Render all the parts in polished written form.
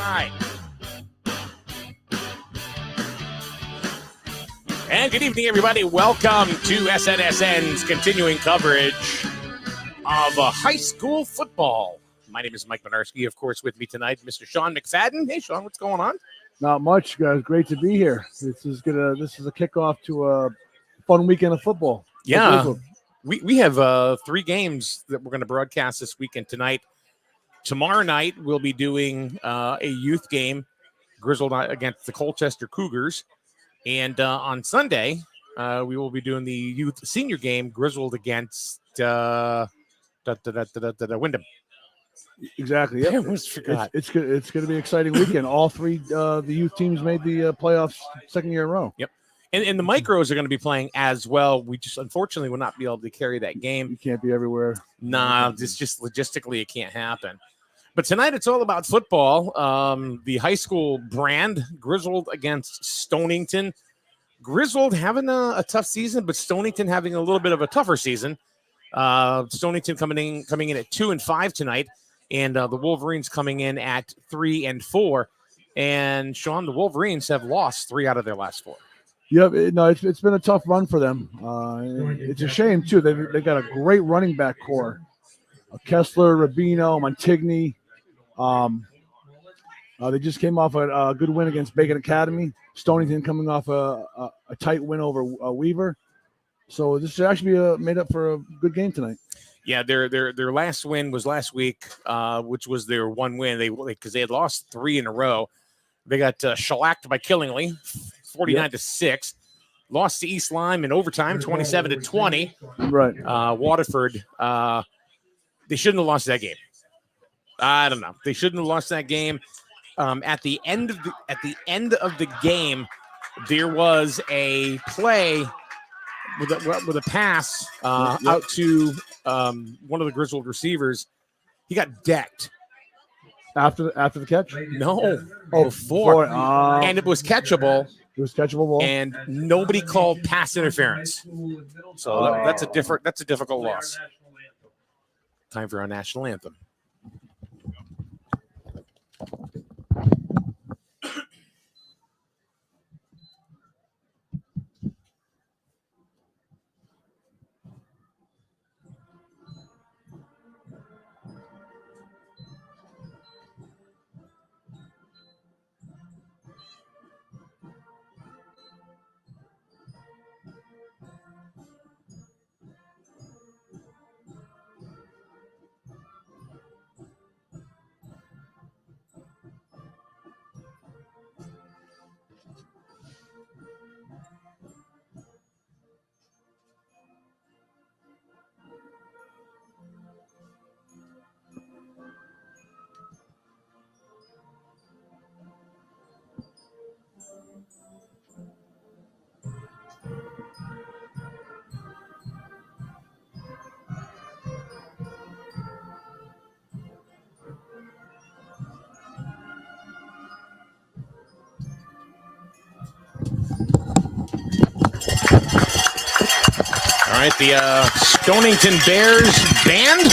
right. And good evening, everybody. Welcome to SNSN's continuing coverage of high school football. My name is Mike Minarski. Of course, with me tonight, Mr. Sean McFadden. Hey, Sean, what's going on? Not much, guys. Great to be here. This is a kickoff to a fun weekend of football. Yeah, we have 3 games that we're going to broadcast this weekend tonight. Tomorrow night, we'll be doing a youth game, Griswold against the Colchester Cougars. And on Sunday, we will be doing the youth senior game, Griswold against Windham. Exactly. Yep. I almost forgot. It's going to be an exciting weekend. All 3 the youth teams made the playoffs second year in a row. Yep. And the micros are going to be playing as well. We just unfortunately will not be able to carry that game. You can't be everywhere. Nah, it's just logistically it can't happen. But tonight it's all about football. The high school brand, Griswold against Stonington. Griswold having a tough season, but Stonington having a little bit of a tougher season. Stonington coming in at 2-5 tonight, and the Wolverines coming in at 3-4. And Sean, the Wolverines have lost 3 out of their last 4. Yep, it's been a tough run for them. It's a shame too. They got a great running back core: Kessler, Rubino, Montigny. They just came off a good win against Bacon Academy. Stonington coming off a tight win over Weaver. So this should actually be made up for a good game tonight. Yeah, their last win was last week, which was their one win. Because they had lost 3 in a row. They got shellacked by Killingly, 49-6. Lost to East Lyme in overtime, 27-20. Right. Waterford. They shouldn't have lost that game. I don't know. They shouldn't have lost that game. At the end of the game, there was a play with a pass out to one of the Griswold receivers. He got decked. After the catch? No, before. And it was catchable. It was catchable ball. And nobody called pass interference. So that's a difficult loss. Time for our national anthem. All right, the Stonington Bears band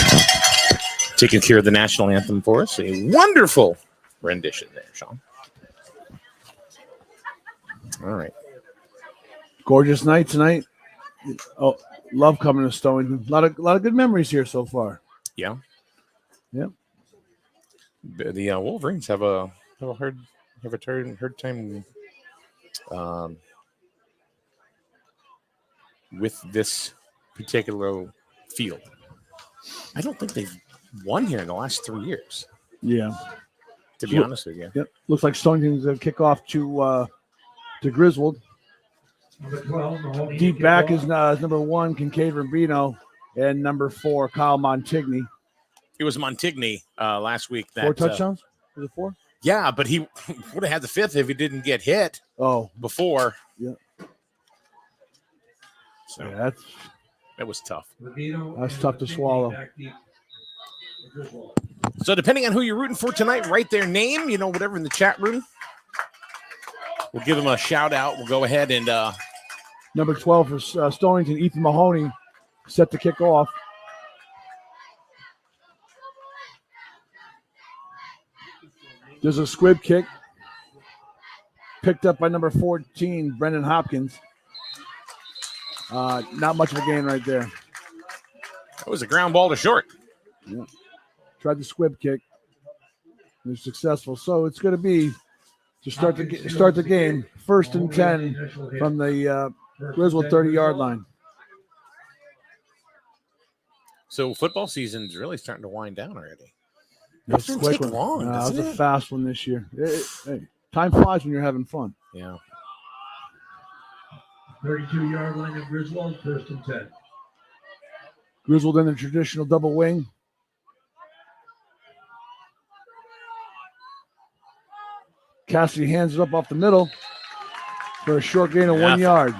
taking care of the national anthem for us. A wonderful rendition there, Sean. All right. Gorgeous night tonight. Oh, love coming to Stonington. A lot of good memories here so far. Yeah. Yeah. The Wolverines have a hard time with this particular field. I don't think they've won here in the last 3 years. Yeah. To be honest with you. Yep. Looks like Stonington's going to kick off to Griswold. Deep back is number 1, Kincaid Rubino, and number 4, Kyle Montigny. It was Montigny last week. 4 touchdowns? Was it 4? Yeah, but he would have had the 5th if he didn't get hit before. Yeah. So yeah, that was tough. That's tough to swallow. So depending on who you're rooting for tonight, write their name, whatever in the chat room. We'll give them a shout out. We'll go ahead and number 12 for Stonington, Ethan Mahoney, set to kick off. There's a squib kick picked up by number 14, Brendan Hopkins. Not much of a gain right there. That was a ground ball to short. Yeah. Tried the squib kick. They're successful. So it's going to be to start the game, 1st and 10 from the Griswold 30-yard line. So football season's really starting to wind down already. That's a quick one. Long, that was a fast one this year. Hey, time flies when you're having fun. Yeah. 32-yard line of Griswold, 1st and 10. Griswold in the traditional double wing. Cassidy hands it up off the middle for a short gain of 1 yard.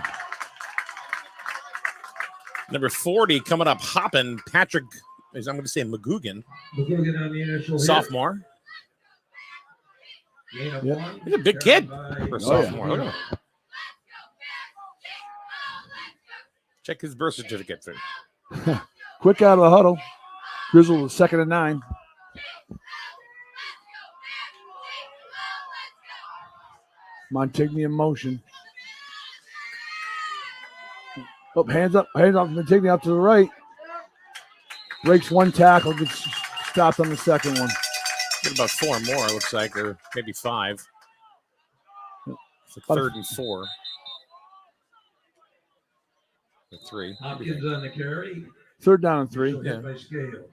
Number 40 coming up hopping, Patrick, I'm going to say McGugan. McGugan on the initial sophomore. Yep. He's a big kid for a sophomore. Yeah. Check his birth certificate through. Quick out of the huddle. Griswold was 2nd and 9. Montigny in motion. Oh, hands up Montigny out to the right. Breaks one tackle, gets stopped on the second one. Get about 4 more, it looks like, or maybe 5. It's like 3rd and 4. Or 3. Hopkins on the carry. 3rd down and 3. Yeah. By Scale.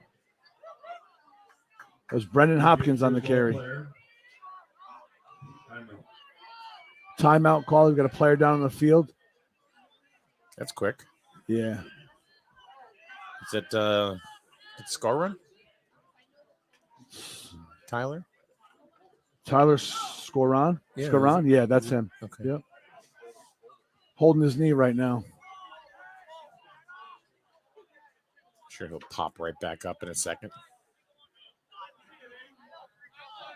There's Brendan Hopkins on the carry. Timeout call. We've got a player down on the field. That's quick. Yeah. Is it score run? Tyler Scoron? Yeah, Scoron? Yeah, that's him. Okay. Yep. Holding his knee right now. Sure, he'll pop right back up in a second.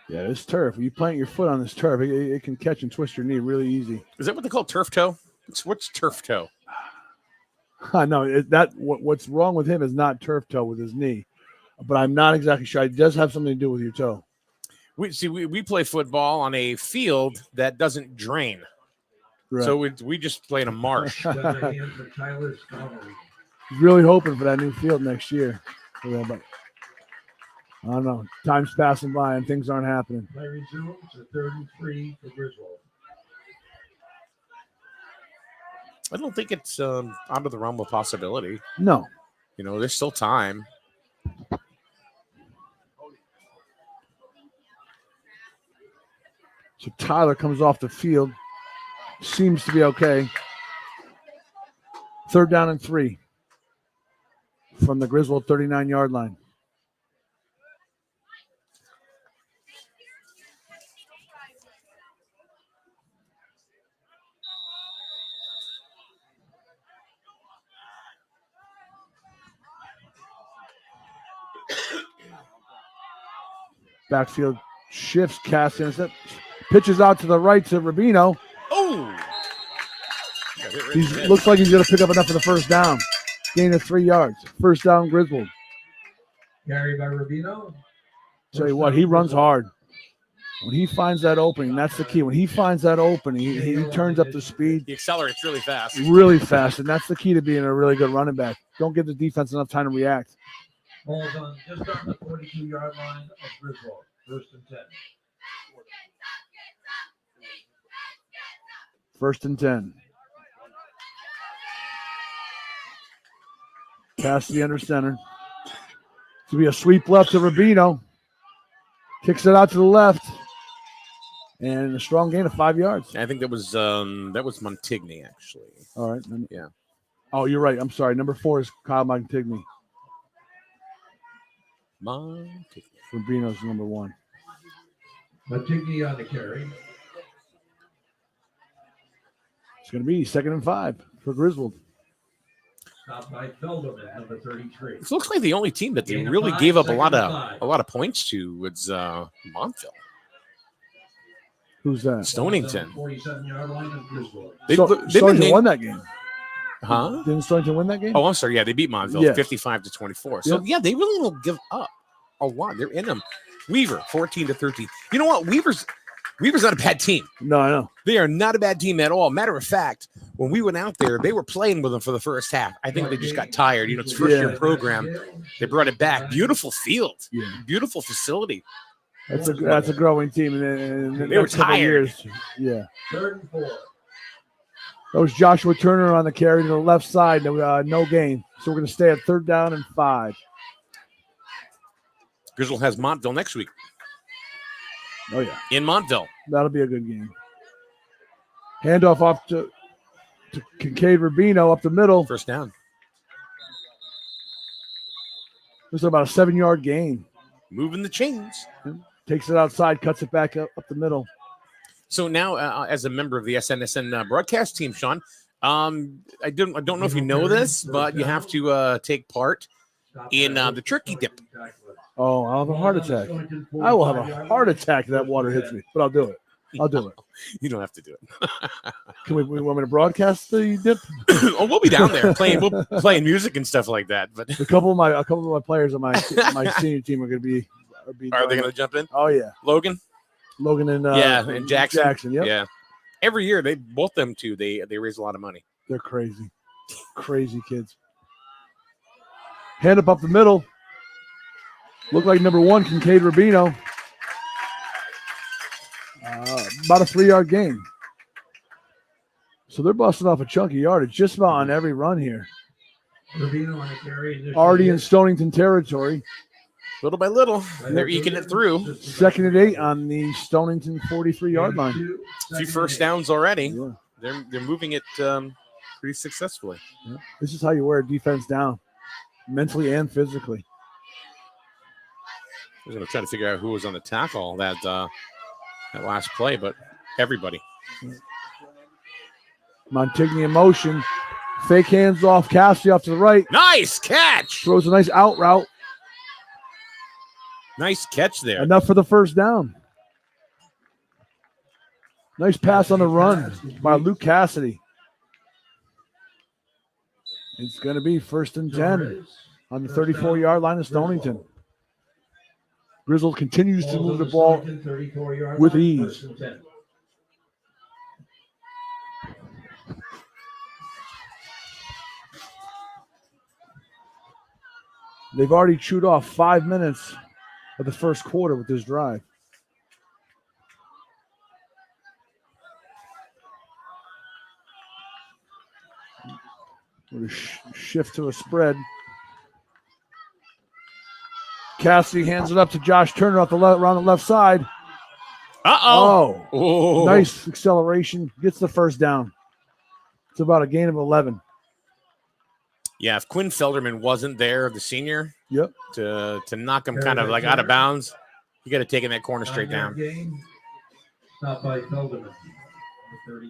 Yeah, this turf. You plant your foot on this turf, it can catch and twist your knee really easy. Is that what they call turf toe? What's turf toe? No, what's wrong with him is not turf toe with his knee, but I'm not exactly sure. It does have something to do with your toe. We play football on a field that doesn't drain, Right. So we just play in a marsh. He's really hoping for that new field next year. But I don't know. Time's passing by and things aren't happening. Play resumes at 3rd and 3 for Griswold. I don't think it's out of the realm of possibility. No. There's still time. So Tyler comes off the field. Seems to be okay. 3rd down and 3 from the Griswold 39-yard line. Backfield shifts, Cassidy. Pitches out to the right to Rubino. Oh! Looks like he's going to pick up enough for the 1st down. Gain of 3 yards. 1st down, Griswold. Carry by Rubino. Tell you what, he runs hard. When he finds that opening, that's the key. When he finds that opening, he turns up the speed. He accelerates really fast. Really fast, and that's the key to being a really good running back. Don't give the defense enough time to react. Ball's on just on the 42-yard line of Griswold. 1st and 10. 1st and 10. Cassidy under center. It's going to be a sweep left to Rubino. Kicks it out to the left. And a strong gain of 5 yards. I think that was Montigny, actually. All right. Yeah. Oh, you're right. I'm sorry. Number 4 is Kyle Montigny. Rubino's number 1. Montigny on the carry. It's going to be 2nd and 5 for Griswold. Stopped by Feldman at number 33. It looks like the only team that they really gave up a lot of points to was Montville. Who's that? Stonington. 47-yard line of Griswold. Stonington won that game. Huh? Didn't Stonington win that game? Oh, I'm sorry. Yeah, they beat Montville 55-24. So, Yep. they really don't give up a lot. They're in them. Weaver, 14-13. You know what? Weaver's not a bad team. No, I know. They are not a bad team at all. Matter of fact, when we went out there, they were playing with them for the first half. I think they just got tired. It's a first-year program. They brought it back. Beautiful field. Yeah. Beautiful facility. That's a growing team. And they were tired. Yeah. 3rd and 4. That was Joshua Turner on the carry to the left side. No gain. So we're going to stay at 3rd down and 5. Griswold has Montville next week. Oh, yeah. In Montville. That'll be a good game. Handoff off to Kincaid Rubino up the middle. First down. This is about a 7-yard gain. Moving the chains. Takes it outside, cuts it back up the middle. So now, as a member of the SNSN broadcast team, Sean, I don't know if you know this, but you have to take part in the turkey dip. Oh, I'll have a heart attack. I will have a heart attack if that water hits me, but I'll do it. You don't have to do it. Can we want me to broadcast the dip? Oh, we'll be down there playing music and stuff like that. But a couple of my players on my senior team are going to be. Are they going to jump in? Oh yeah, Logan and Jackson. Yep. Yeah, every year both them two they raise a lot of money. They're crazy kids. Hand up the middle. Look like number 1, Kincaid Rubino. About a 3-yard gain. So they're busting off a chunky yardage just about on every run here. Rubino on the carry. Already in Stonington territory. Little by little, they're eking it through. 2nd and 8 on the Stonington 43-yard line. A few first downs already. Yeah. They're moving it pretty successfully. Yeah. This is how you wear a defense down, mentally and physically. I was going to try to figure out who was on the tackle that last play, but everybody. Montigny in motion. Fake hands off. Cassidy off to the right. Nice catch. Throws a nice out route. Nice catch there. Enough for the first down. Nice pass on the run by Luke Cassidy. It's going to be 1st and 10 on the 34-yard line of Stonington. Griswold continues to move the ball with ease. They've already chewed off 5 minutes of the first quarter with this drive. We're going to shift to a spread. Cassidy hands it up to Josh Turner around the left side. Oh, nice acceleration. Gets the first down. It's about a gain of 11. Yeah, if Quinn Felderman wasn't there, the senior, yep, to knock him kind of like out of bounds, you got to take in that corner straight down. Stop by Felderman.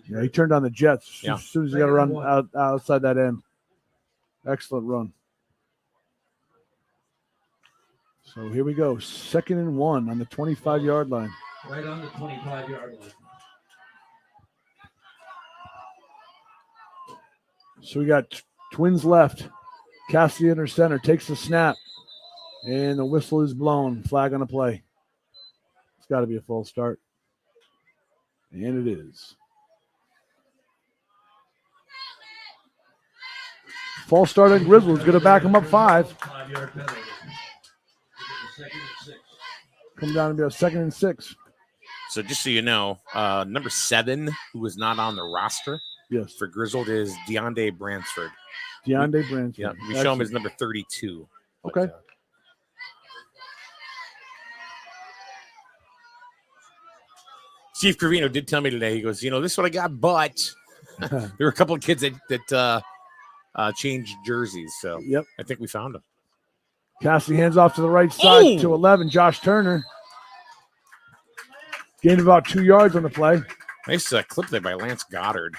Yeah, he turned on the jets as soon as he got to run outside that end. Excellent run. So here we go. 2nd and 1 on the 25-yard line. Right on the 25-yard line. So we got Twins left. Cassidy under center. Takes the snap. And the whistle is blown. Flag on the play. It's got to be a false start. And it is. False start on Griswold. Going to back him up 5. 5-yard penalty. Come down and be a 2nd and 6. So just so you know, number 7, who was not on the roster for Griswold, is DeAnde Bransford. DeAnde Bransford. Yeah, we show him as number 32. Okay. Steve Cravino did tell me today, he goes, this is what I got, but there were a couple of kids that changed jerseys. So I think we found them. Cassidy hands off to the right side to 11, Josh Turner. Gained about 2 yards on the play. Nice clip there by Lance Goddard.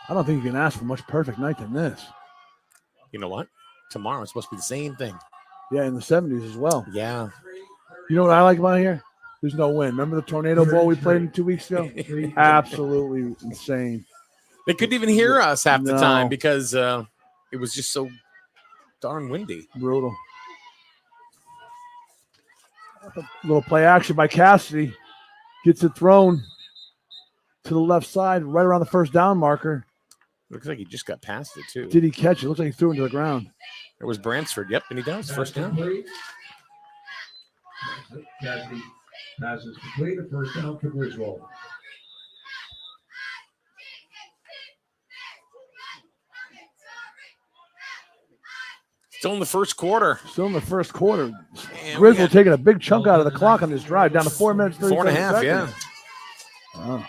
I don't think you can ask for a much perfect night than this. You know what? Tomorrow it's supposed to be the same thing. Yeah, in the 70s as well. Yeah. You know what I like about here? There's no win. Remember the tornado ball we played 2 weeks ago? Absolutely insane. They couldn't even hear us half the No. time because it was just so darn windy. Brutal. A little play action by Cassidy. Gets it thrown to the left side, right around the first down marker. Looks like he just got past it, too. Did he catch it? Looks like he threw it into the ground. It was Bransford. Yep, and he does. First down. Cassidy passes complete. A first down for Griswold. Still in the first quarter. Still in the first quarter. And Griswold taking a big chunk out of the clock on this drive, down to 4 minutes, 37 4.5, seconds. yeah.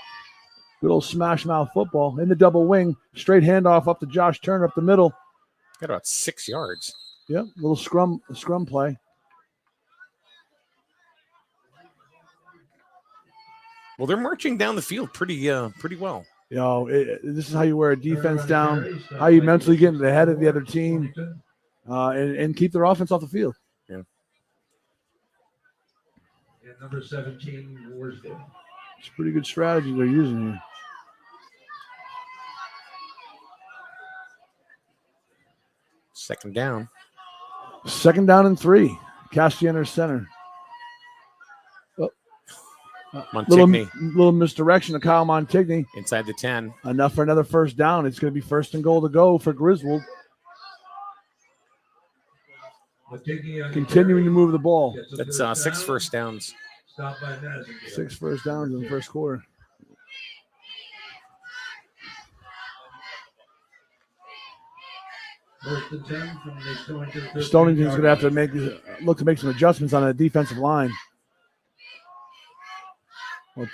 Good old smash mouth football. In the double wing, straight handoff up to Josh Turner up the middle. Got about 6 yards. Yep, little scrum play. Well, they're marching down the field pretty well. You know, this is how you wear a defense down, how you mentally get into the head of the other team, and keep their offense off the field. Yeah. And number 17, Worsdale. It's a pretty good strategy they're using here. Second down. Second down and 3. Castianer center. Montigny Little misdirection to Kyle Montigny. inside the 10. Enough for another first down. It's going to be first and goal to go for Griswold. Continuing to move the ball. That's 6 first downs. Stop by Madison. 6 first downs in the first quarter. First and 10 from the Stonington. Stonington's going to have to look to make some adjustments on the defensive line.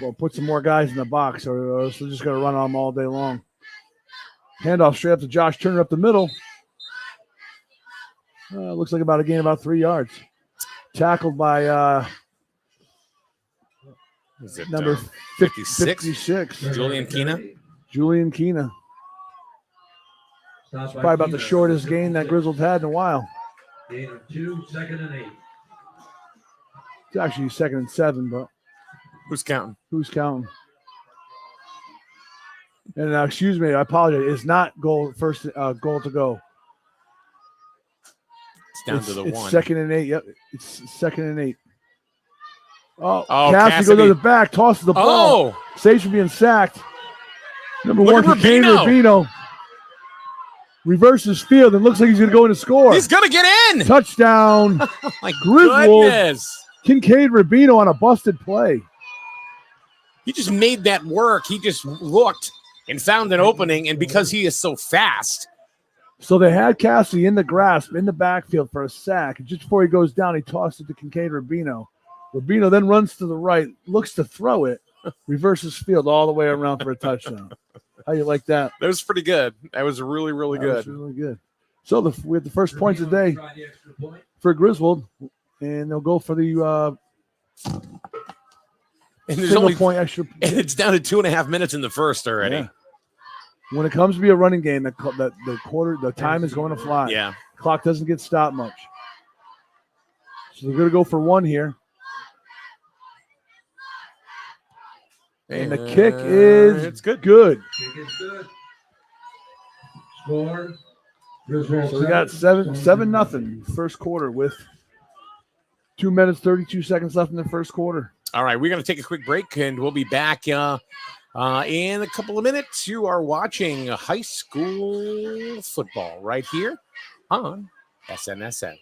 Or put some more guys in the box, or else they're just going to run on them all day long. Handoff straight up to Josh Turner up the middle. Looks like about a gain about 3 yards. Tackled by Is it number 56? 56. Julian Keena? Julian Keena. It's probably about the shortest gain that Griswold had in a while. Gain of 2, second and 8. It's actually 2nd and 7, but Who's counting? who's counting? And excuse me, I apologize. It's not goal to go. It's down to the It's 1. 2nd and 8. Yep, it's 2nd and 8. Oh, Cassidy. goes to the back, tosses the ball. Oh, Saves from being sacked. Number Look 1, at Kane Rubino. Reverses field and looks like he's going to go in and score. he's going to get in. Touchdown. Oh, my Griswold. goodness. Kincaid Rubino on a busted play. He just made that work. He just looked and found an opening, and because he is so fast. So they had Cassidy in the grasp, in the backfield for a sack. And just before he goes down, he tossed it to Kincaid Rubino. Rubino then runs to the right, looks to throw it, reverses field all the way around for a touchdown. How you like that? That was pretty good. That was really, really That was good. really good. So we have the first points of the day for Griswold, and they'll go for the And there's single only point extra. and it's down to 2.5 minutes in the first already. Yeah. When it comes to be a running game, the time is going to fly. Yeah. Clock doesn't get stopped much. So they're going to go for 1 here. And the kick is it's good. good. Kick is good. Score. Griswold So we got 7-0 first quarter with 2 minutes, 32 seconds left in the first quarter. All right, we're going to take a quick break, and we'll be back in a couple of minutes. You are watching high school football right here on SNSN.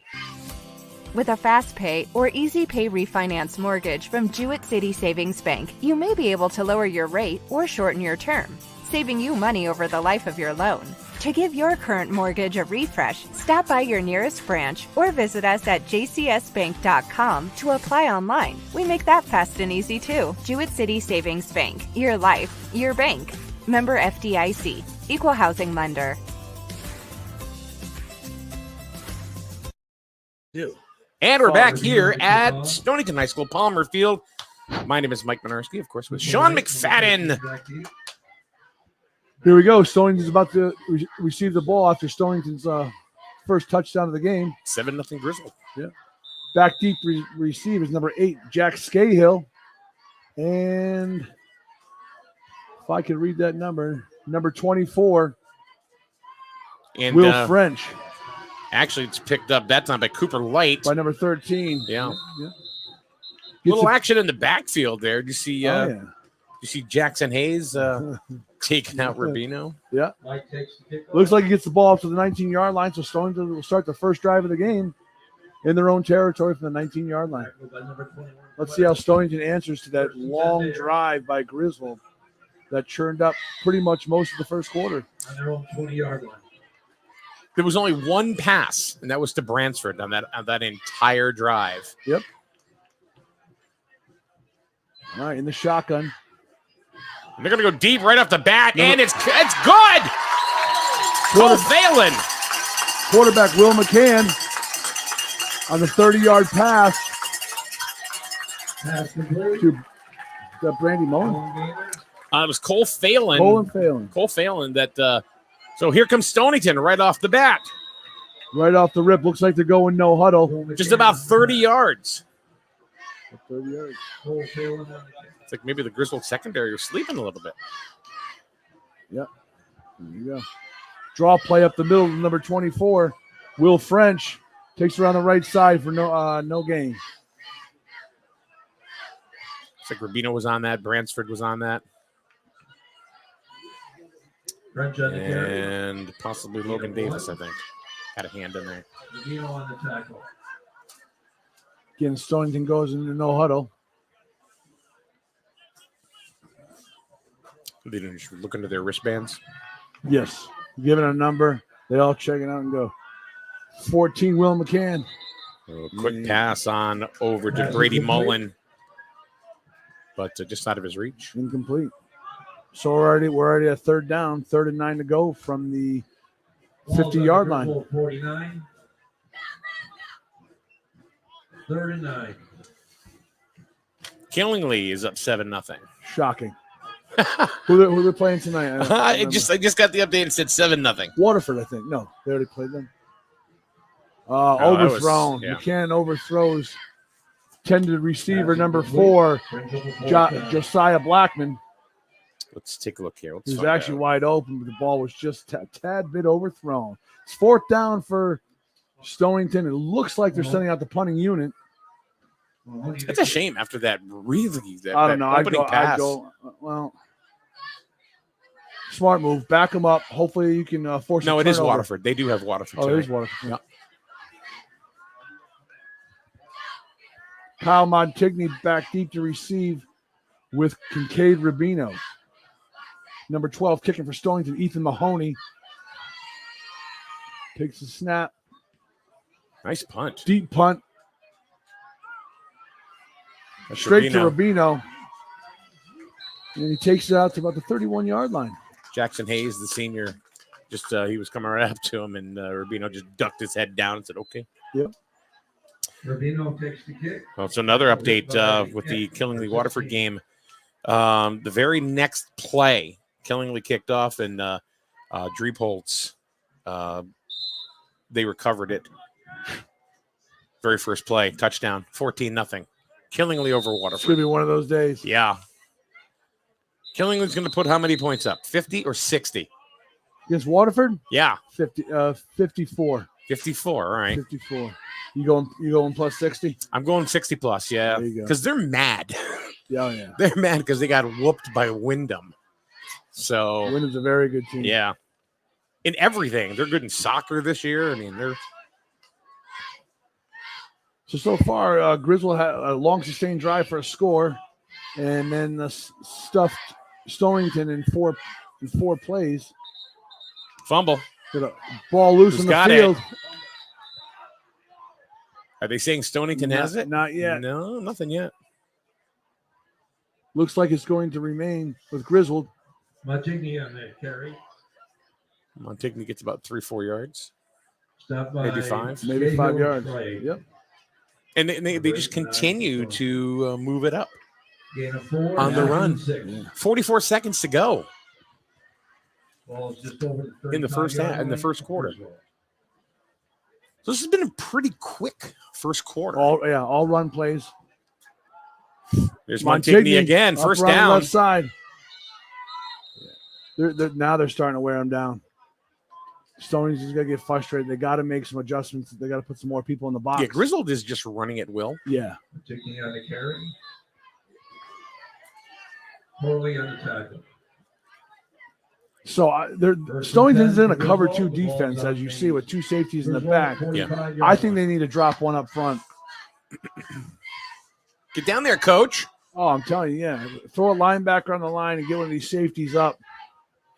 With a fast pay or easy pay refinance mortgage from Jewett City Savings Bank, you may be able to lower your rate or shorten your term, saving you money over the life of your loan. To give your current mortgage a refresh, stop by your nearest branch or visit us at jcsbank.com to apply online. We make that fast and easy too. Jewett City Savings Bank. Your life, your bank. Member FDIC. Equal housing lender. And we're back here at Stonington High School, Palmer Field. My name is Mike Minarski, of course, with Sean McFadden. Here we go. Stonington's about to receive the ball after Stonington's first touchdown of the game. 7-0 Griswold. Yeah. Back deep receive is number 8, Jack Scahill. And if I could read that number 24, And Will French actually, it's picked up that time by Cooper Light. by number 13. Yeah. Gets Little a- action in the backfield there. Do you see? oh, yeah. You see Jackson Hayes taking out Rubino? Yeah. Mike takes the kick. Looks like he gets the ball up to the 19-yard line, so Stonington will start the first drive of the game in their own territory from the 19-yard line. Let's see how Stonington answers to that long drive by Griswold that churned up pretty much most of the first quarter. On their own 20-yard line. There was only one pass, and that was to Bransford on that entire drive. Yep. All right, in the shotgun. And they're going to go deep right off the bat, and it's good. Cole Phelan. Quarterback Will McCann on the 30-yard pass Pass complete. to Brandy Mullen. It was Cole Phelan. Cole Phelan that so here comes Stonington right off the bat. Right off the rip. Looks like they're going no huddle. Just about 30 yards. 30 yards. It's like maybe the Griswold secondary are sleeping a little bit. Yep. There you go. Draw play up the middle, number 24. Will French takes around the right side for no gain. It's like Rubino was on that. Bransford was on that. And possibly Logan Davis, I think, had a hand in there. Rubino on the tackle. Again, Stonington goes into no huddle. They didn't just look into their wristbands. Yes. Given a number, they all check it out and go. 14, Will McCann. A quick pass on over to Brady Mullen, but just out of his reach. Incomplete. So we're already at third down, 3rd and 9 to go from the 50-yard line. 49. 3rd and 9. Killingly is up 7-0. Shocking. who they playing tonight? I just got the update and said 7-0. Waterford, I think. No, they already played them. that Overthrown. was- yeah. McCann overthrows tended receiver number 4, Josiah Blackman. Let's take a look here. He was actually wide open, but the ball was just a tad bit overthrown. It's 4th down for Stonington. It looks like they're sending out the punting unit. It's a shame after that I don't know. opening pass. Well, smart move. Back them up. Hopefully you can force No, a it is turnover. Waterford. They do have Waterford. Oh, it is tonight. Waterford. Yeah. Kyle Montigny back deep to receive with Kincaid Rubino. Number 12 kicking for Stonington, Ethan Mahoney. Takes the snap. Nice punt. Deep punt. That's Straight Rubino. to Rubino. And he takes it out to about the 31-yard line. Jackson Hayes, the senior, just he was coming right up to him, and Rubino just ducked his head down and said, okay. Yep. Rubino takes the kick. Well, so another update with the Killingly Waterford game. The very next play, Killingly kicked off, and Dreepholtz, they recovered it. Very first play, touchdown, 14-0. Killingly over It's going Waterford. to be one of those days. Yeah. Killingly's going to put how many points up? 50 or 60? Against Waterford? Yeah, 54. 54. All right. 54. You going plus 60? I'm going 60 plus, yeah. There you go. Because they're mad. Yeah, yeah. They're mad because they got whooped by Windham. So, Wyndham's a very good team. yeah. In everything. They're good in soccer this year. I mean, they're So far, Griswold had a long sustained drive for a score, and then stuffed Stonington in four plays. fumble. Got a ball loose Who's in the got field. Are they saying Stonington has it? Not yet. No, nothing yet. Looks like it's going to remain with Griswold. Montigny on that carry. Montigny gets about 3-4 yards. Stop by Maybe 5. Maybe 5 yards. Play. Yep. And they just continue to move it up. Gain of 4 On the run. 6. 44 seconds to go Ball's just over the in the first 35-yard half, in the line. first quarter. So this has been a pretty quick first quarter. All run plays. There's Montigny again. up First around the down. left side. Now they're starting to wear him down. Stonington's going to get frustrated. They got to make some adjustments. They got to put some more people in the box. Yeah, Griswold is just running at will. Yeah. Taking out a carry. Poorly on the tackle. So Stonington's in a cover 2 defense, as you see, with 2 safeties in the back. Yeah. I think they need to drop one up front. Get down there, coach. Oh, I'm telling you, yeah. Throw a linebacker on the line and get one of these safeties up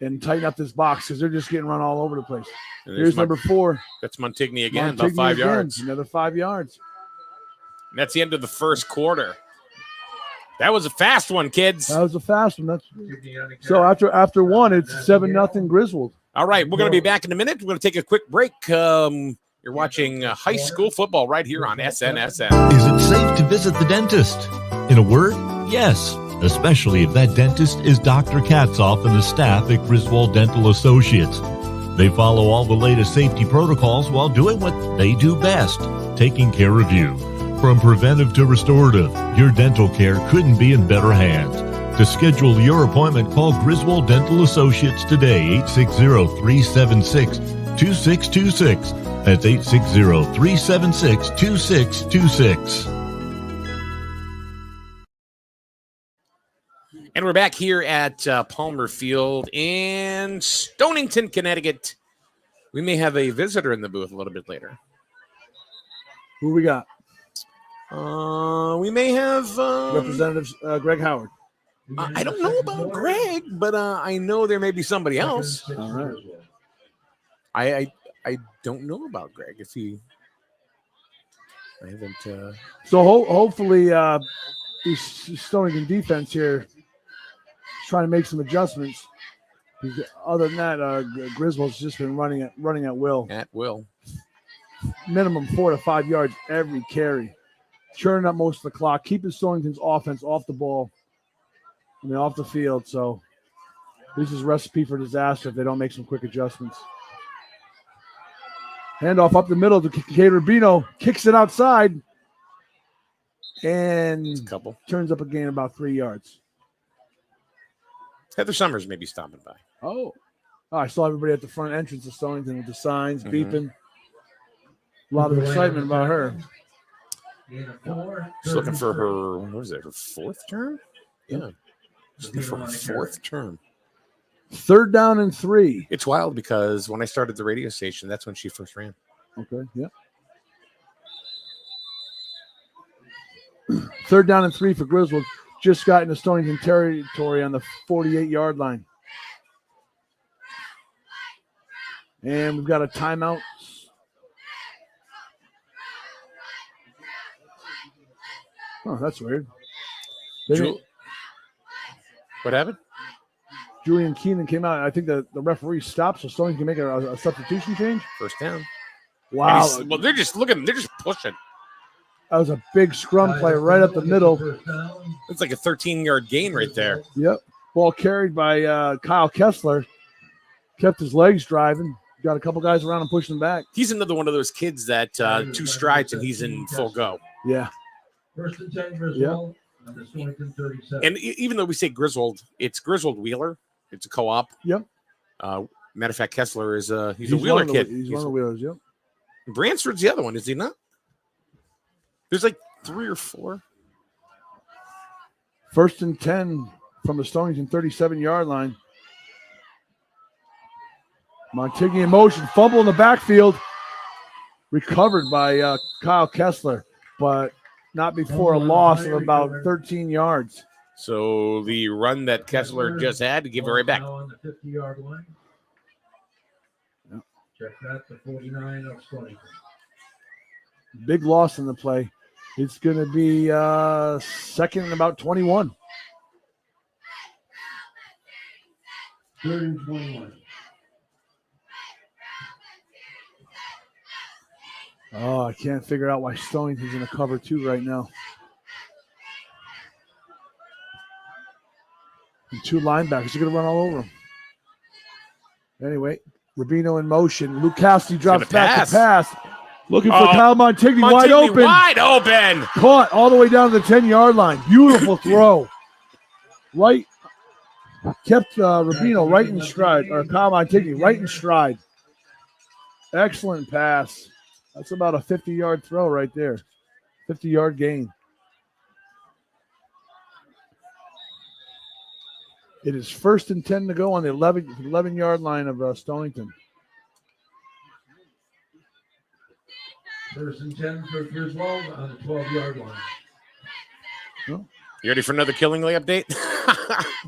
and tighten up this box because they're just getting run all over the place. Here's number 4. That's Montigny again, Montigny about 5 again, yards. Another 5 yards. And that's the end of the first quarter. That was a fast one, kids. That was a fast one. So after one, it's 7-0 Griswold. All right, we're going to be back in a minute. We're going to take a quick break. You're watching high school football right here on SNSN. Is it safe to visit the dentist? In a word, yes, especially if that dentist is Dr. Katzoff and the staff at Griswold Dental Associates. They follow all the latest safety protocols while doing what they do best, taking care of you. From preventive to restorative, your dental care couldn't be in better hands. To schedule your appointment, call Griswold Dental Associates today, 860-376-2626. That's 860-376-2626. And we're back here at Palmer Field in Stonington, Connecticut. We may have a visitor in the booth a little bit later. Who we got? We may have Representative Greg Howard. I don't know about Greg, but I know there may be somebody else. All right. I don't know about Greg. If he, I haven't. So hopefully, the Stonington defense here is trying to make some adjustments. Other than that, Griswold's just been running at will. At will. Minimum 4 to 5 yards every carry. Churning up most of the clock, keeping Stonington's offense off the ball. Off the field. So this is a recipe for disaster if they don't make some quick adjustments. Handoff up the middle to Kate Rubino. Kicks it outside. And turns up a gain about 3 yards. Heather Summers may be stopping by. Oh, I saw everybody at the front entrance of Stonington with the signs, beeping. A lot of excitement about her. She's looking for her, what is it, her 4th term? Yeah. She's looking for her 4th term. 3rd down and 3. It's wild because when I started the radio station, that's when she first ran. Okay, yeah. 3rd down and 3 for Griswold. Just got into Stonington territory on the 48-yard line. And we've got a timeout. Oh, that's weird. What happened? Julian Keenan came out. I think the referee stopped, so Stonington can make a substitution change. First down. Wow. Well, they're just looking. They're just pushing. That was a big scrum play right up the middle. It's like a 13-yard gain right there. Yep. Ball carried by Kyle Kessler. Kept his legs driving. Got a couple guys around and pushing him back. He's another one of those kids that 2 strides and he's in full go. Yeah. First and 10 Griswold. And even though we say Griswold, it's Griswold Wheeler. It's a co-op. Yep. Matter of fact, Kessler is he's a Wheeler kid. He's one of the Wheelers, yep. Bransford's the other one, is he not? There's like 3 or 4. 1st and 10 from the Stonington 37-yard line. Montigny in motion, fumble in the backfield. Recovered by Kyle Kessler, but not before a loss of about 13 yards. So the run that Kessler just had to give it right back. On the 50-yard line. Yep. Check that, the 49 of Stonington. Big loss in the play. It's going to be 2nd and about 21. 3rd and 21. Oh, I can't figure out why Stonington's in a cover 2 right now. And 2 linebackers are going to run all over him. Anyway, Rubino in motion. Luke Cassidy drops back to pass. Looking for Kyle Montigny wide open. Wide open. Caught all the way down to the 10-yard line. Beautiful throw. Right. Kept Rubino right in stride, or Kyle Montigny right in stride. Excellent pass. That's about a 50-yard throw right there. 50-yard gain. It is 1st and 10 to go on the 11-yard line of Stonington. 1st and 10 for Griswold on the 12-yard line. You ready for another Killingly update?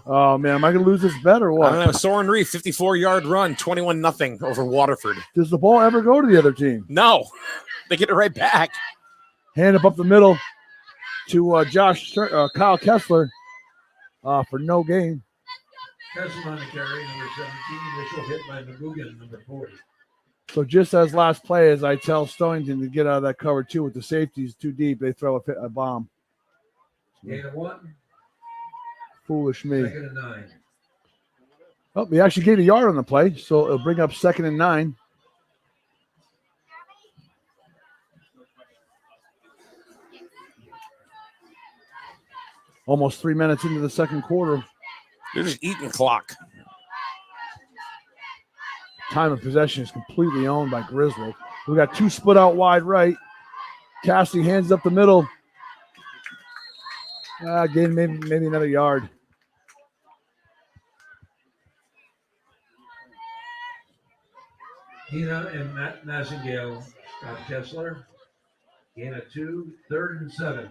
Oh, man. Am I going to lose this bet or what? I don't know. Soren Reef, 54-yard run, 21-0 over Waterford. Does the ball ever go to the other team? No. They get it right back. Hand up the middle to Kyle Kessler for no gain. Kessler on the carry, number 17. Initial hit by McGugan, number 40. So just as last play, as I tell Stonington to get out of that cover 2 with the safeties too deep, they throw a bomb. Gain of 1. Foolish me. 2nd and 9. Oh, we actually gave a yard on the play, so it'll bring up 2nd and 9. Almost 3 minutes into the second quarter. They're just eating clock. Time of possession is completely owned by Griswold. We got 2 split out wide right. Cassidy hands up the middle. Gain maybe another yard. Hina and Matt Massingale got Kessler. Gain of 2, 3rd and 7.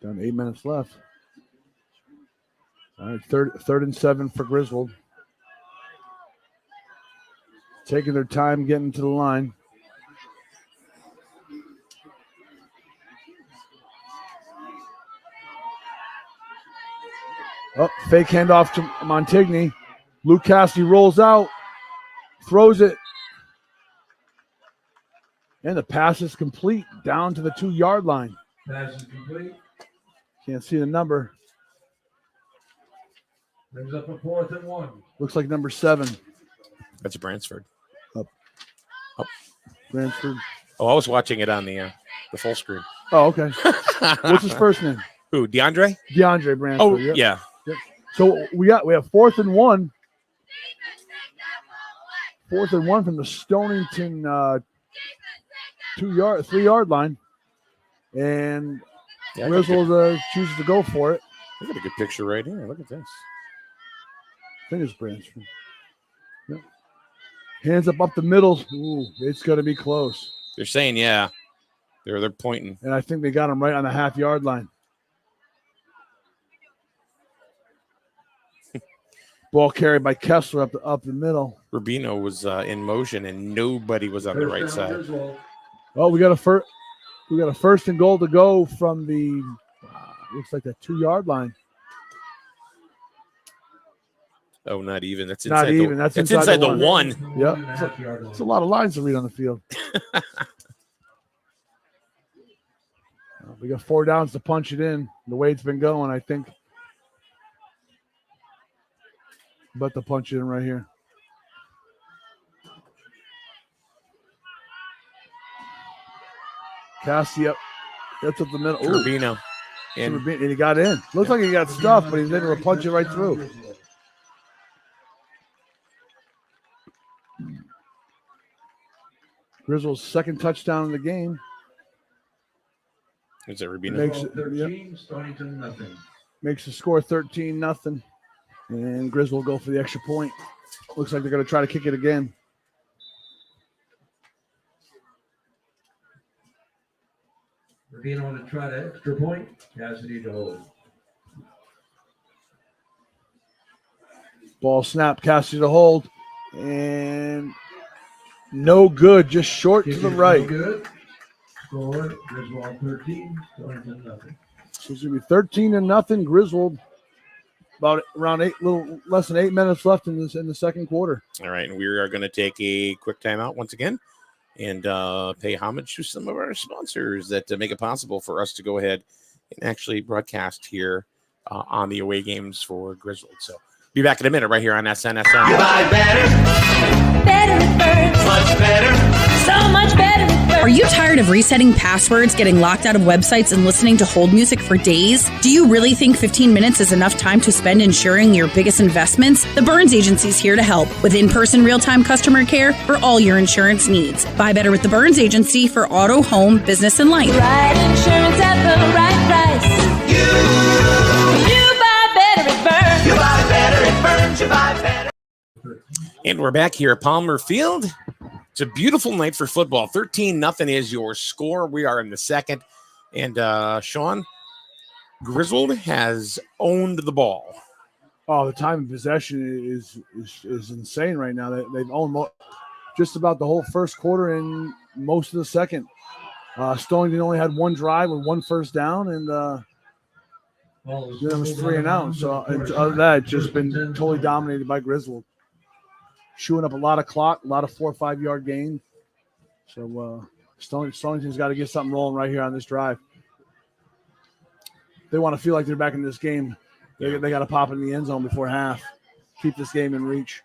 Down 8 minutes left. All right, third and 7 for Griswold. Taking their time getting to the line. Oh, fake handoff to Montigny. Luke Cassidy rolls out, throws it. And the pass is complete down to the 2-yard line. Pass is complete. Can't see the number. Brings up a 4th and 1. Looks like number 7. That's Bransford. Bransford. Oh, I was watching it on the full screen. Oh, okay. What's his first name? Who, DeAndre? DeAndre Bransford. Oh, yep. yeah. Yep. So we have 4th and 1. 4th and 1 from the Stonington 3-yard line. And Griswold chooses to go for it. Look at a good picture right here. Look at this. I think it's Bransford. Yep. Hands up the middle. Ooh, it's going to be close. They're saying, yeah. They're pointing. And I think they got him right on the half-yard line. Ball carried by Kessler up the middle. Rubino was in motion, and nobody was on the right side. Oh, we got a 1st and goal to go from the looks like that 2-yard line. Oh, not even. That's not inside even. That's inside the one. Yeah, it's a lot of lines to read on the field. We got 4 downs to punch it in. The way it's been going, I think. But to punch it in right here. Cassie up. That's up the middle. Ooh. Rubino. And he got in. Looks like he got stuffed, but he's able to punch it right through. Griswold's 2nd touchdown in the game. Is it Rubino? Makes it 13, Stonington nothing. Makes the score 13-0. And Griswold go for the extra point. Looks like they're going to try to kick it again. Rubino want to try the extra point. Cassidy to hold. Ball snap, Cassidy to hold. And no good, just short to the right. Good. Score, Griswold 13, Stonington nothing. So it's going to be 13-0. Griswold, about around little less than 8 minutes left in the second quarter. All right, and we are going to take a quick timeout once again and pay homage to some of our sponsors that make it possible for us to go ahead and actually broadcast here on the away games for Griswold. So Be back in a minute right here on SNSN. You buy better. Better with Birds. Much better. So much better with Birds. Are you tired of resetting passwords, getting locked out of websites, and listening to hold music for days? Do you really think 15 minutes is enough time to spend insuring your biggest investments? The Burns Agency is here to help with in-person real-time customer care for all your insurance needs. Buy better with the Burns Agency for auto, home, business, and life. Right insurance at the right price. You buy better at Burns. You buy better at Burns. You buy better. And we're back here at Palmer Field. It's a beautiful night for football. 13-0 is your score. We are in the second. And Sean, Griswold has owned the ball. Oh, the time of possession is insane right now. They've owned just about the whole first quarter and most of the second. Stonington only had one drive with one first down, and then it was 3 and out. So other than that, it's just been totally dominated by Griswold. Chewing up a lot of clock, a lot of 4 or 5 yard gain. So Stonington's got to get something rolling right here on this drive. They want to feel like they're back in this game. They got to pop in the end zone before half. Keep this game in reach.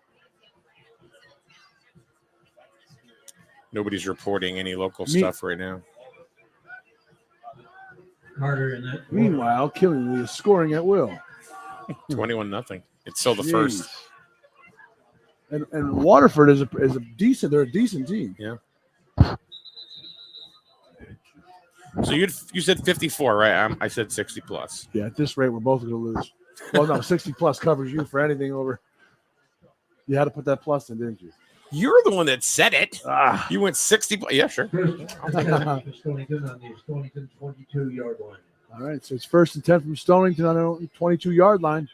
Nobody's reporting any local stuff right now. Carter in that. Meanwhile, Killingly is scoring at will. 21-0. It's still the first. And Waterford is a decent. They're a decent team. Yeah. So you said 54, right? I said 60 plus. Yeah, at this rate, we're both going to lose. Well, no, 60 plus covers you for anything over. You had to put that plus in, didn't you? You're the one that said it. You went 60. Yeah, sure. Stonington on the Stonington 22-yard line. All right, so it's 1st and 10 from Stonington on the 22-yard line.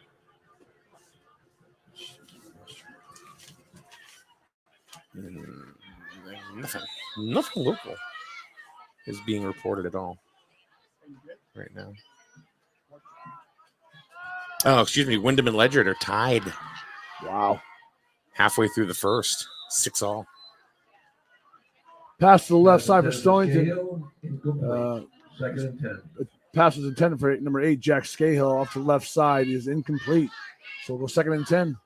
Nothing local is being reported at all right now. Oh, excuse me. Windham and Ledyard are tied. Wow. Halfway through the first. 6-all. Pass to the left side for Stonington. Second and 10. Pass was intended for number 8, Jack Scahill, off the left side. Is incomplete. So we'll go 2nd and 10.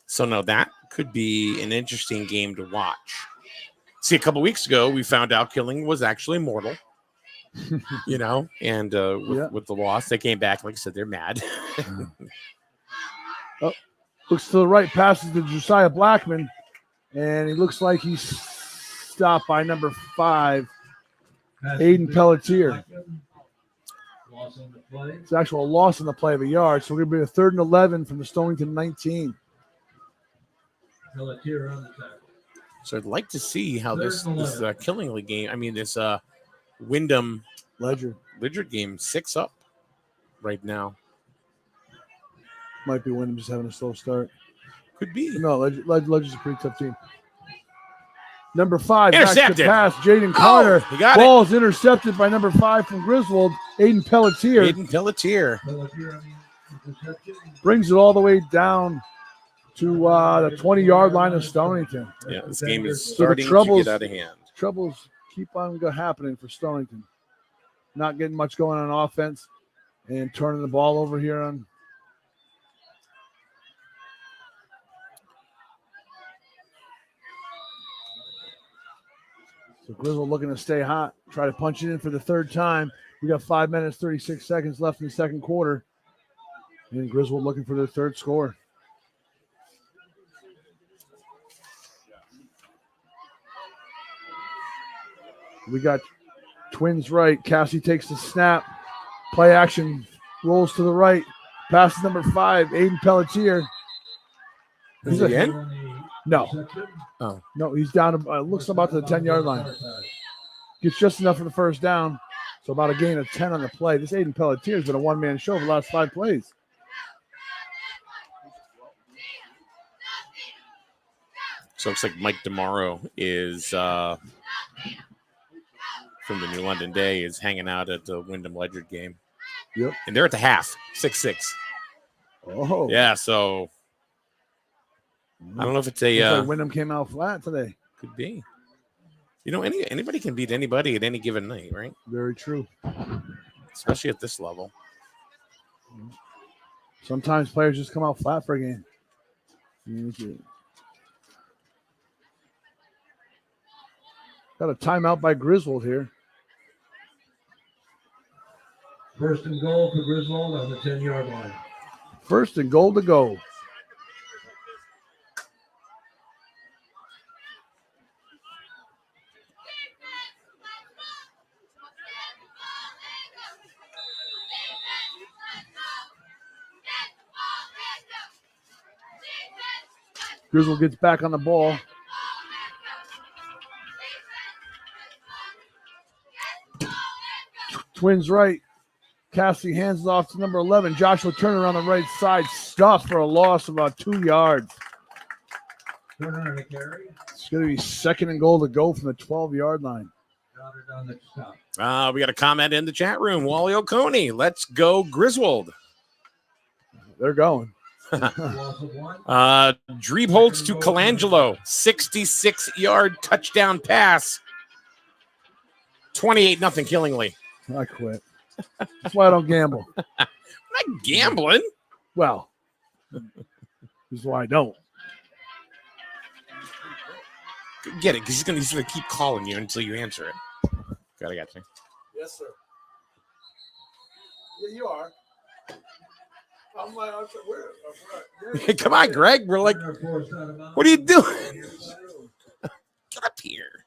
So now that could be an interesting game to watch. See, a couple weeks ago, we found out Killing was actually mortal, and with the loss, they came back. Like I said, they're mad. Looks to the right, passes to Josiah Blackman, and he looks like he's stopped by number 5, Aiden Pelletier. Loss on the play. It's actually a loss in the play of a yard, so we're going to be a 3rd and 11 from the Stonington 19. Pelletier on the tackle. So I'd like to see how this Killingly game, this Windham Ledyard game 6-up right now. Might be Windham just having a slow start. Could be. No, Ledyard's a pretty tough team. Number 5, intercepted. Back to pass, Jaden Carter. He got Ball's intercepted by number 5 from Griswold, Aiden Pelletier. Pelletier. Brings it all the way down to the 20-yard line of Stonington. Yeah, this game is starting to get out of hand. Troubles keep on happening for Stonington. Not getting much going on offense and turning the ball over here on. So Griswold looking to stay hot, try to punch it in for the 3rd time. We got 5 minutes, 36 seconds left in the second quarter. And Griswold looking for their 3rd score. We got twins right. Cassie takes the snap. Play action. Rolls to the right. Passes number 5, Aiden Pelletier. Is he in? No. Oh. No, he's down. Looks about to the 10-yard line. Gets just enough for the first down. So about a gain of 10 on the play. This Aiden Pelletier has been a one-man show for the last 5 plays. So it looks like Mike DeMauro is from the New London Day is hanging out at the Windham Ledyard game. Yep. And they're at the half, 6-6. Oh. Yeah, so I don't know if it's Looks like Windham came out flat today. Could be. Anybody can beat anybody at any given night, right? Very true. Especially at this level. Sometimes players just come out flat for a game. Okay. Got a timeout by Griswold here. First and goal for Griswold on the 10-yard line. First and goal to go. Griswold gets back on the ball. Twins right. Cassidy hands it off to number 11. Joshua Turner on the right side. Stuffed for a loss of about 2 yards. Turner on the carry. It's going to be second and goal to go from the 12-yard line. Dotted on the stop. We got a comment in the chat room. Wally Oconee, let's go Griswold. They're going. Loss of 1. Drebe Holtz to Colangelo, 66-yard touchdown pass. 28-0 Killingly. I quit. That's why I don't gamble. I'm not gambling. Well, this is why I don't. Get it, because he's gonna keep calling you until you answer it. Got you. Yes, sir. Yeah, you are. I'm like, where? Come on, Greg. We're like, what are you doing? Get up here.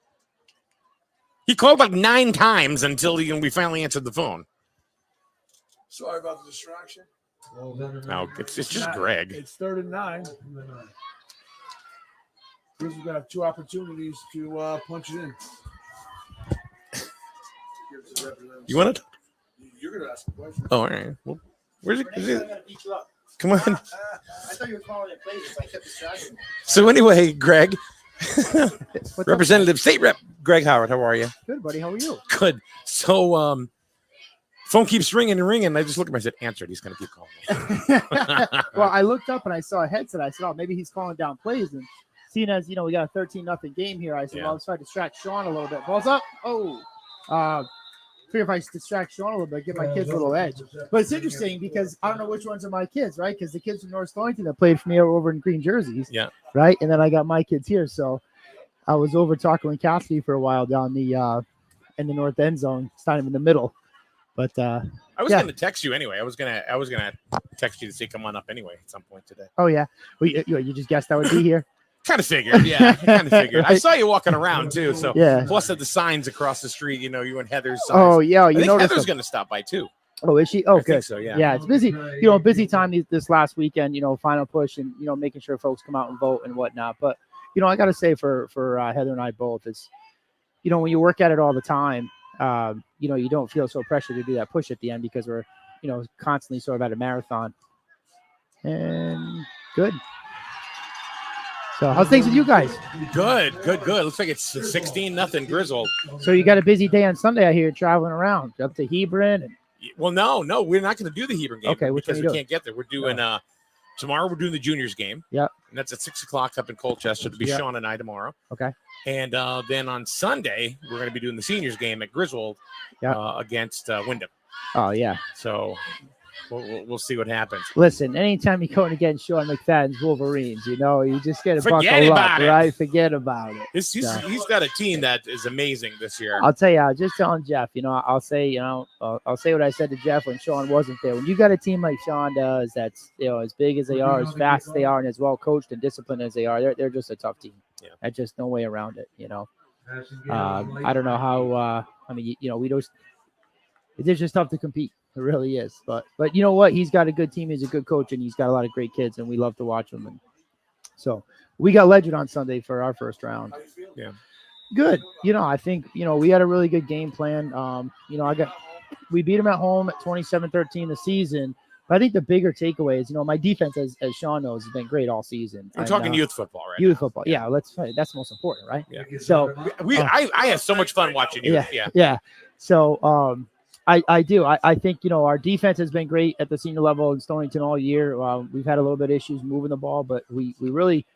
He called like 9 times until we finally answered the phone. Sorry about the distraction. No, it's just Greg. It's 3rd and 9. We're going to have 2 opportunities to punch it in. You want it? You're going to ask a question. Oh, all right. Well, where's it? Come on. I thought you were calling it plays, so I kept distracting. So anyway, Greg, Representative State Rep Greg Howard, how are you? Good, buddy. How are you? Good. So phone keeps ringing and ringing. I just looked at him. I said, answer it. He's going to keep calling. Well, I looked up and I saw a headset. I said, oh, maybe he's calling down plays. And seeing as, we got a 13-0 game here, I said, well, I'll try to distract Sean a little bit. Ball's up. Figure if I distract Sean a little bit, give my kids a little edge. But it's interesting because I don't know which ones are my kids, right? Because the kids from North Stonington that played for me are over in green jerseys. Yeah. Right. And then I got my kids here. So I was over talking with Cassidy for a while down the in the north end zone, starting in the middle. But I was going to text you anyway. I was gonna text you to say come on up anyway at some point today. Oh yeah, well, you just guessed I would be here. Kind of figured, yeah. Kind of figured. I saw you walking around too. So yeah. Plus of the signs across the street, you and Heather's signs. Oh yeah, I think noticed Heather's going to stop by too. Oh, is she? Oh, I good. think so, yeah. Yeah, it's busy. Busy time this last weekend. Final push and making sure folks come out and vote and whatnot. But I got to say for Heather and I both, it's when you work at it all the time, you don't feel so pressured to do that push at the end because we're constantly sort of at a marathon. And good. So how's things with you guys? Good. Looks like it's 16-0 Griswold. So you got a busy day on Sunday, I hear, traveling around up to Hebron. And... Well, no, we're not going to do the Hebron game because we can't get there. We're doing tomorrow. We're doing the juniors game. Yeah, and that's at 6:00 up in Colchester. To be Sean and I tomorrow. Okay. And then on Sunday we're going to be doing the seniors game at Griswold against Windham. Oh yeah. So we'll see what happens. Listen, anytime you're going against Sean McFadden's Wolverines, you just get a Forget buckle about up, it. right? Forget about it. He's got a team that is amazing this year. I'll tell you, I was just telling Jeff, I'll say, I'll say what I said to Jeff when Sean wasn't there. When you got a team like Sean does, that's, as big as they are, as fast as they are, and as well coached and disciplined as they are, they're just a tough team. Yeah. There's just no way around it, I don't know how, we don't, it's just tough to compete. It really is. But you know what? He's got a good team. He's a good coach, and he's got a lot of great kids, and we love to watch them. And so we got Legend on Sunday for our first round. Yeah. Good. I think, we had a really good game plan. We beat them at home at 27-13 the season. But I think the bigger takeaway is, my defense, as Sean knows, has been great all season. We're talking youth football, right? Youth football. Yeah, that's most important, right? Yeah. So I have so much fun watching you. Yeah. So I do. I think, our defense has been great at the senior level in Stonington all year. We've had a little bit of issues moving the ball, but we really,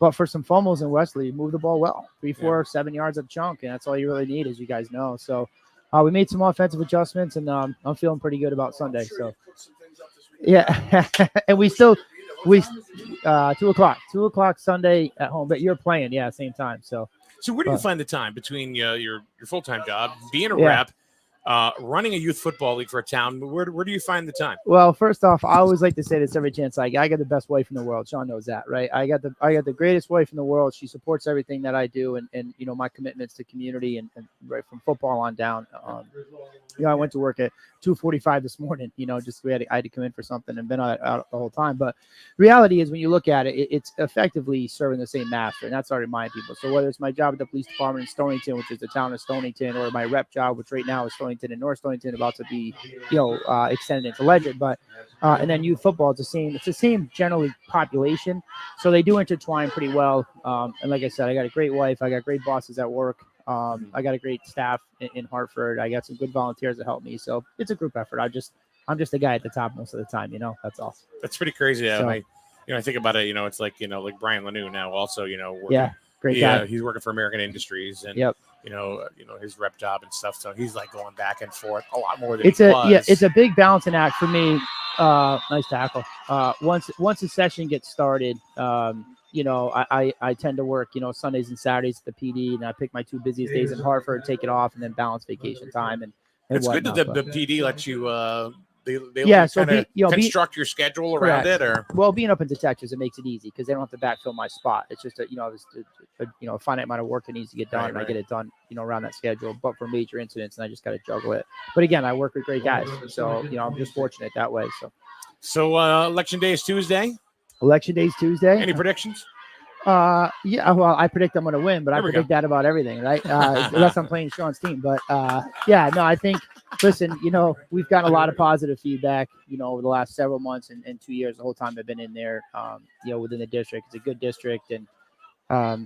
but for some fumbles in Wesley, move the ball well. 3, 4, 7 yards of chunk, and that's all you really need, as you guys know. So we made some offensive adjustments, and I'm feeling pretty good about Sunday. So yeah, and we still We 2:00 Sunday at home, but you're playing, yeah, same time. So where do you find the time between your full-time job, being a Yeah. rep, running a youth football league for a town? Where do you find the time? Well, first off, I always like to say this every chance I get. I got the best wife in the world. Sean knows that, right? I got the greatest wife in the world. She supports everything that I do, and my commitments to community and right from football on down. I went to work at 2:45 this morning. Just I had to come in for something and been out the whole time. But reality is, when you look at it, it's effectively serving the same master, and that's how I remind people. So whether it's my job at the police department in Stonington, which is the town of Stonington, or my rep job, which right now is Stonington and North Stonington, about to be extended into Legend, but and then youth football, it's the same generally population, so they do intertwine pretty well. And like I said, I got a great wife, I got great bosses at work, I got a great staff in Hartford, I got some good volunteers that help me, so it's a group effort. I'm just the guy at the top most of the time, that's all. That's pretty crazy. So, I think about it, it's like Brian Lanou now also, working, yeah, great guy. he's working for American Industries, and Yep. His rep job and stuff. So he's like going back and forth a lot more than he was. It's a big balancing act for me. Nice tackle. Once the session gets started, I tend to work, Sundays and Saturdays at the PD, and I pick my 2 busiest days in Hartford, take it off, and then balance vacation time. And it's good that the PD lets you. Construct your schedule around correct. it, or being up in detectives, it makes it easy because they don't have to backfill my spot. It's just a finite amount of work that needs to get done, and I get it done, around that schedule. But for major incidents, and I just got to juggle it. But again, I work with great guys, so I'm just fortunate that way. So election day is Tuesday. Election day is Tuesday. Any predictions? Well, I predict I'm going to win, but I predict that about everything, right? Unless I'm playing Sean's team. But I think, listen, we've gotten a lot of positive feedback, over the last several months and 2 years, the whole time I've been in there, within the district. It's a good district. And I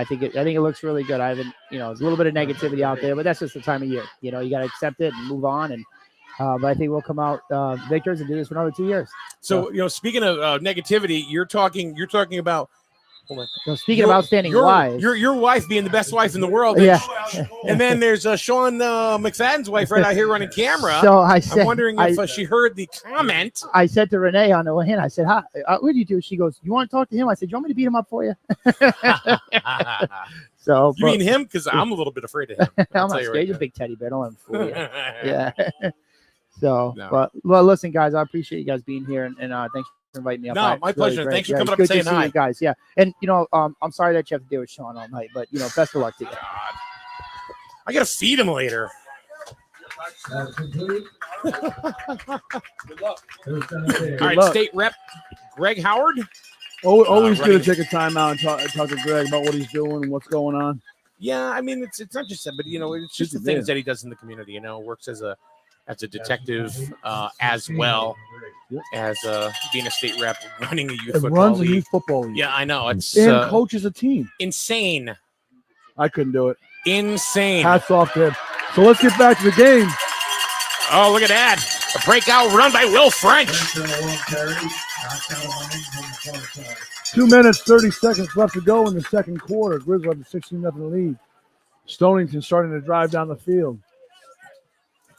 think it looks really good. I haven't, there's a little bit of negativity out there, but that's just the time of year. You got to accept it and move on. And but I think we'll come out victors and do this for another 2 years. So, speaking of negativity, you're talking about. So speaking of outstanding wives, your wife being the best wife in the world, and then there's Sean McFadden's wife right out here running camera. So I'm wondering if she heard the comment. I said to Renee on the way in, I said, "Hi, what do you do?" She goes, "You want to talk to him?" I said, "You want me to beat him up for you?" So you mean him? Because I'm a little bit afraid of him. I'm not scared. He's a big teddy bear. Don't let him fool you. Yeah. So, but listen, guys, I appreciate you guys being here, and thanks for inviting me up. No, my pleasure. Thanks for coming up and saying hi, guys. Yeah, and I'm sorry that you have to deal with Sean all night, but best of luck to you. I gotta feed him later. Good luck. All right, State Rep Greg Howard. Always good to take a time out and talk to Greg about what he's doing and what's going on. Yeah, I mean it's not just that, but it's just the things that he does in the community. Works as a detective as well as being a state rep, running a youth football league. Youth football league. Yeah, I know. It's and coaches a team. Insane. I couldn't do it. Insane. Hats off to him. So let's get back to the game. Oh, look at that. A breakout run by Will French. 2 minutes, 30 seconds left to go in the second quarter. Griswold have a 16-0 lead. Stonington starting to drive down the field. A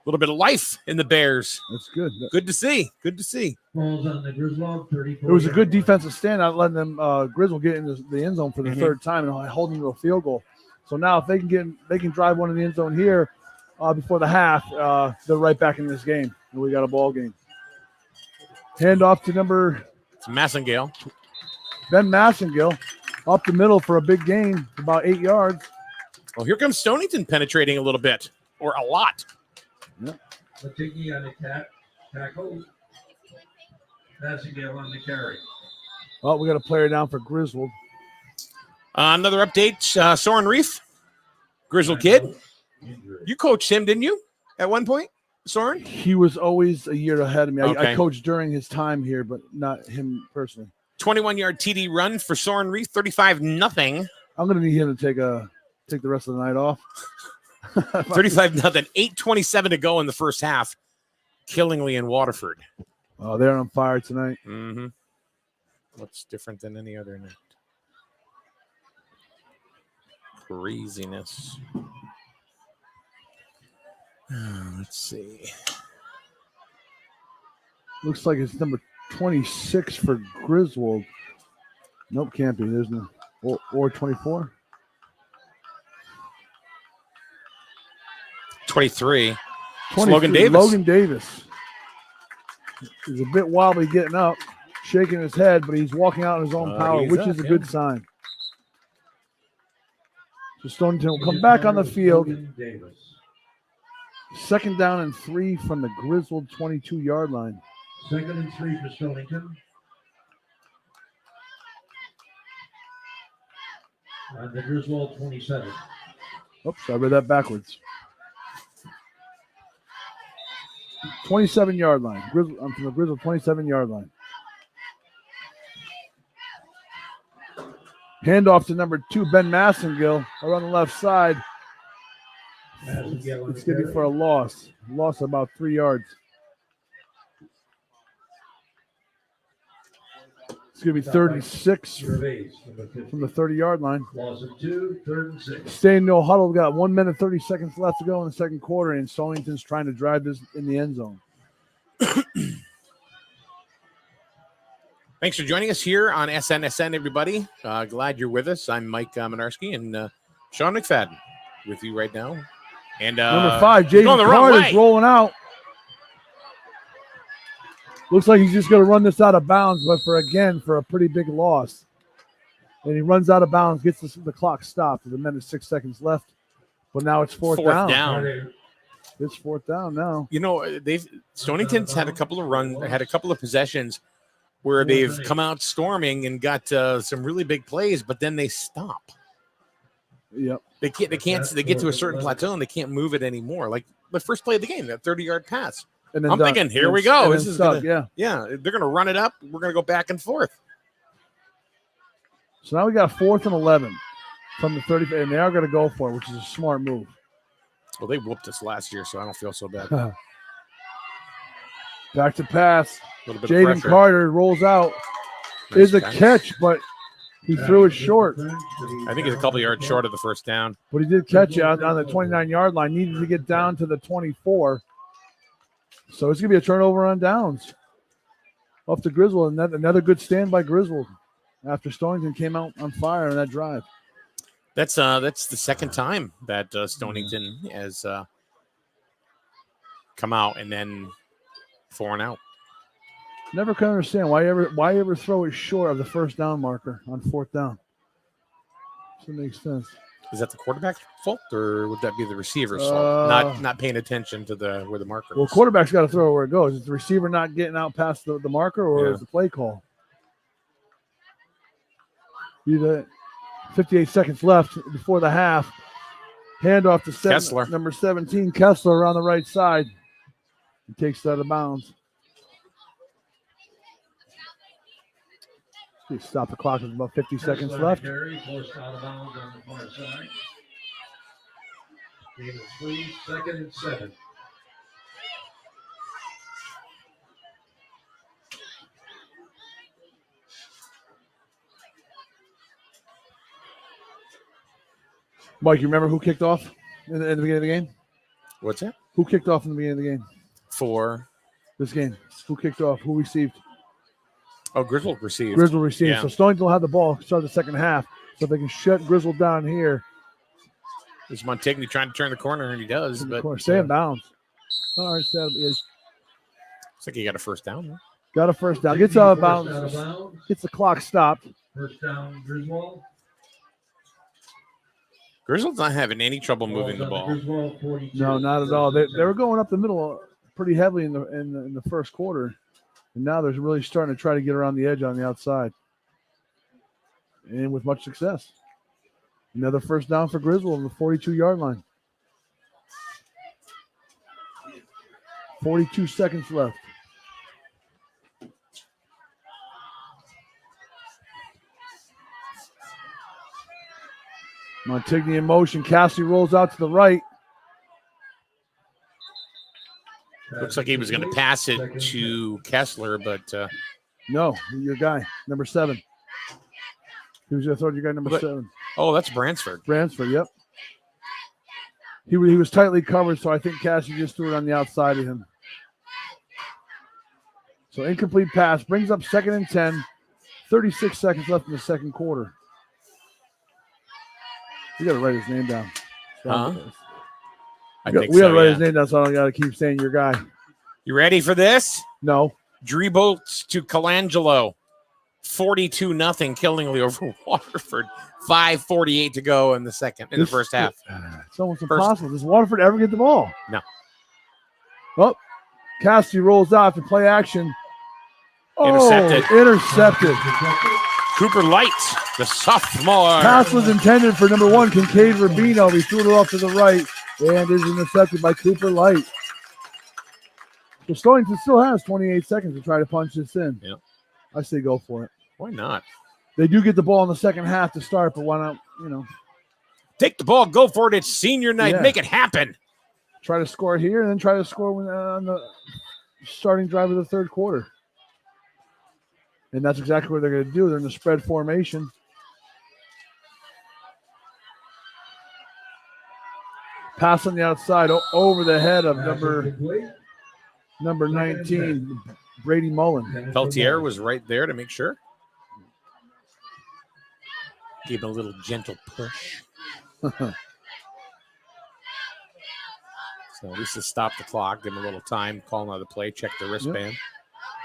little bit of life in the Bears. That's good. Good to see. Good to see. It was a good defensive stand, not letting them Griswold get into the end zone for the third time and holding to a field goal. So now if they can drive one in the end zone here before the half, they're right back in this game. And we got a ball game. Hand off to it's Massengale. Ben Massengill up the middle for a big gain, about 8 yards. Well, here comes Stonington penetrating a little bit, or a lot. Yep. Matiki on the tackle. Massengale on the carry. Oh, we got a player down for Griswold. Another update, Soren Reef, Griswold kid. You coached him, didn't you, at one point, Soren? He was always a year ahead of me. Okay. I coached during his time here, but not him personally. 21-yard TD run for Soren Reef, 35-0. I'm going to need him to take the rest of the night off. 35-0, 8:27 to go in the first half. Killingly in Waterford. Oh, they're on fire tonight. Mm-hmm. What's different than any other night? Craziness. Let's see. Looks like it's number 26 for Griswold. Nope, can't be. There's no. Or 24. 23. Logan Davis. Logan Davis. He's a bit wobbly getting up, shaking his head, but he's walking out in his own power, which is a good sign. So Stonington will come back on the field. Second down and 3 from the Griswold 22-yard line. 2nd and 3 for Stonington. On the Griswold 27. Oops, I read that backwards. 27-yard line. I'm from the Griswold 27-yard line. Handoff to number 2, Ben Massengill, around the left side. It's going to be for a loss. Loss of about 3 yards. It's going to be 36 from the 30-yard line. Loss of 2, 3rd and 6. Staying no huddle. We've got 1 minute, 30 seconds left to go in the second quarter, and Stonington's trying to drive this in the end zone. Thanks for joining us here on SNSN, everybody. Glad you're with us. I'm Mike Minarski and Sean McFadden with you right now. And number 5, Jaden Carter's rolling out. Looks like he's just going to run this out of bounds, but for a pretty big loss. And he runs out of bounds, gets the clock stopped with 1 minute, 6 seconds left. But now it's fourth down. It's fourth down now. You know, Stonington's had a couple of possessions where they've come out storming and got some really big plays, but then they stop. Yep. They get to a certain plateau and they can't move it anymore. Like the first play of the game, that 30-yard pass. And then I'm thinking, here we go. This is they're gonna run it up. We're gonna go back and forth. So now we got 4th and 11 from the 30, and they are going to go for it, which is a smart move. Well, they whooped us last year, so I don't feel so bad. Back to pass. Jaden Carter rolls out. Is a catch, but he threw it short. I think he's a couple yards short of the first down. But he did catch it on the 29-yard line. Needed to get down to the 24. So it's going to be a turnover on downs. Up to Griswold. Another good stand by Griswold after Stonington came out on fire on that drive. That's the second time that Stonington has come out and then 4 and out. Never can understand why ever throw it short of the first down marker on 4th down. Doesn't make sense. Is that the quarterback's fault, or would that be the receiver's fault? Not paying attention to where the marker is. Well, quarterback's got to throw it where it goes. Is the receiver not getting out past the marker, or is the play call? Either 58 seconds left before the half. Handoff to Kessler. Number 17, Kessler, around the right side. He takes it out of bounds. Stop the clock with about 50 seconds left. Forced out of bounds on the far side. Game of 3, 2nd and 7. Mike, you remember who kicked off in the beginning of the game? What's that? Who kicked off in the beginning of the game? For this game. Who kicked off? Who received? Oh, Griswold received. Griswold received. Yeah. So Stonington will have the ball start the second half. So if they can shut Griswold down here. There's Montigny trying to turn the corner, and he does. But stay in bounds. All right, looks like he got a first down. Huh? Got a first down. Gets out of bounds. Gets the clock stopped. First down, Griswold. Griswold's not having any trouble moving the ball. No, not at all. They were going up the middle pretty heavily in the first quarter. And now they're really starting to try to get around the edge on the outside. And with much success. Another first down for Griswold on the 42-yard line. 42 seconds left. Montigny in motion. Cassidy rolls out to the right. Looks like he was going to pass it to Kessler, but no, your guy, number 7. He was going to throw to your guy, number 7. Oh, that's Bransford. Bransford, yep. He was tightly covered, so I think Cassidy just threw it on the outside of him. So incomplete pass brings up 2nd and 10. 36 seconds left in the second quarter. We got to write his name down. Huh? We got to write his name down, so I don't got to keep saying your guy. You ready for this? No. Dribble to Colangelo. 42-0 Killingly over Waterford. 5:48 to go in the first half. It's almost impossible. Does Waterford ever get the ball? No. Oh, Cassidy rolls out to play action. Intercepted. Intercepted. Cooper Light, the sophomore. Pass was intended for number 1, Kincaid Rubino. He threw it off to the right and is intercepted by Cooper Light. So Stonington still has 28 seconds to try to punch this in. Yeah. I say go for it. Why not? They do get the ball in the second half to start, but why not, Take the ball, go for it. It's senior night. Yeah. Make it happen. Try to score here and then try to score on the starting drive of the third quarter. And that's exactly what they're going to do. They're in the spread formation. Pass on the outside over the head of number 19, Brady Mullen. Peltier was right there to make sure. Gave him a little gentle push. So at least to stop the clock, give him a little time, call another play, check the wristband.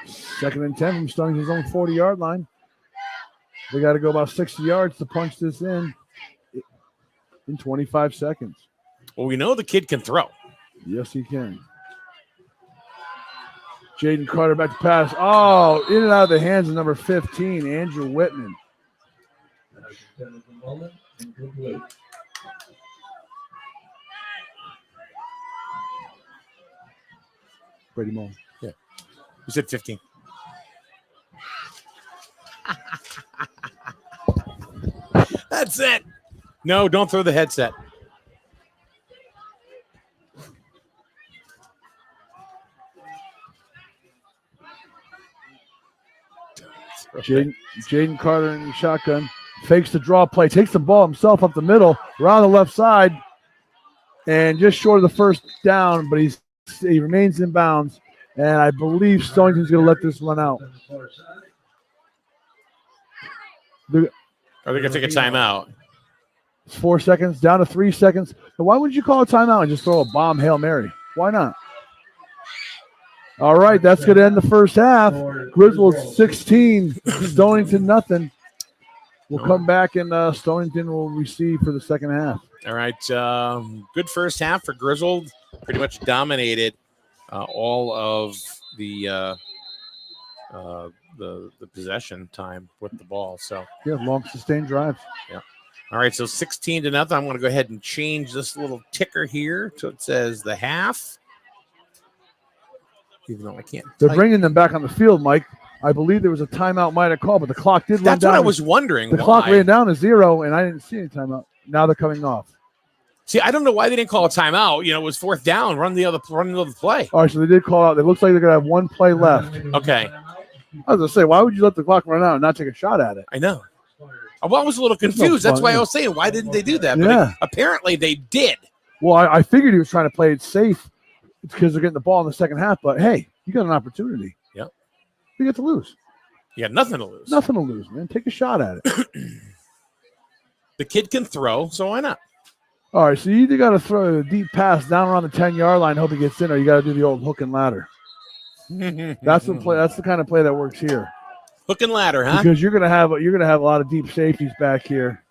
2nd and 10 from Stonington's own 40-yard line. They got to go about 60 yards to punch this in 25 seconds. Well, we know the kid can throw. Yes, he can. Jaden Carter back to pass. Oh, in and out of the hands of number 15, Andrew Whitman. Brady Mullen. Yeah. You said 15. That's it. No, don't throw the headset. Jaden Carter in the shotgun. Fakes the draw play. Takes the ball himself up the middle. Around the left side. And just short of the first down, but he remains in bounds. And I believe Stonington's going to let this run out. Are they going to take a timeout? It's 4 seconds, down to 3 seconds. But why wouldn't you call a timeout and just throw a bomb Hail Mary? Why not? All right, that's going to end the first half. Griswold 16, Stonington nothing. We'll come back and Stonington will receive for the second half. All right, good first half for Griswold. Pretty much dominated all of the possession time with the ball. So yeah, long sustained drives. Yeah. All right, so 16-0. I'm going to go ahead and change this little ticker here so it says the half. Even though I can't. They're bringing them back on the field, Mike. I believe there was a timeout might have called, but the clock did run down. That's what I was wondering. The clock ran down to 0, and I didn't see any timeout. Now they're coming off. See, I don't know why they didn't call a timeout. You know, it was fourth down. Run the other play. All right, so they did call out. It looks like they're going to have one play left. Okay. I was going to say, why would you let the clock run out and not take a shot at it? I know. Well, I was a little confused. That's why I was saying, why didn't they do that? Yeah. But apparently they did. Well, I figured he was trying to play it safe because they're getting the ball in the second half. But, hey, you got an opportunity. Yep. You get to lose. You got nothing to lose. Nothing to lose, man. Take a shot at it. The kid can throw, so why not? All right, so you either got to throw a deep pass down around the 10-yard line, hope he gets in, or you got to do the old hook and ladder. That's the play. That's the kind of play that works here. Hook and ladder, huh? Because you're gonna have a lot of deep safeties back here.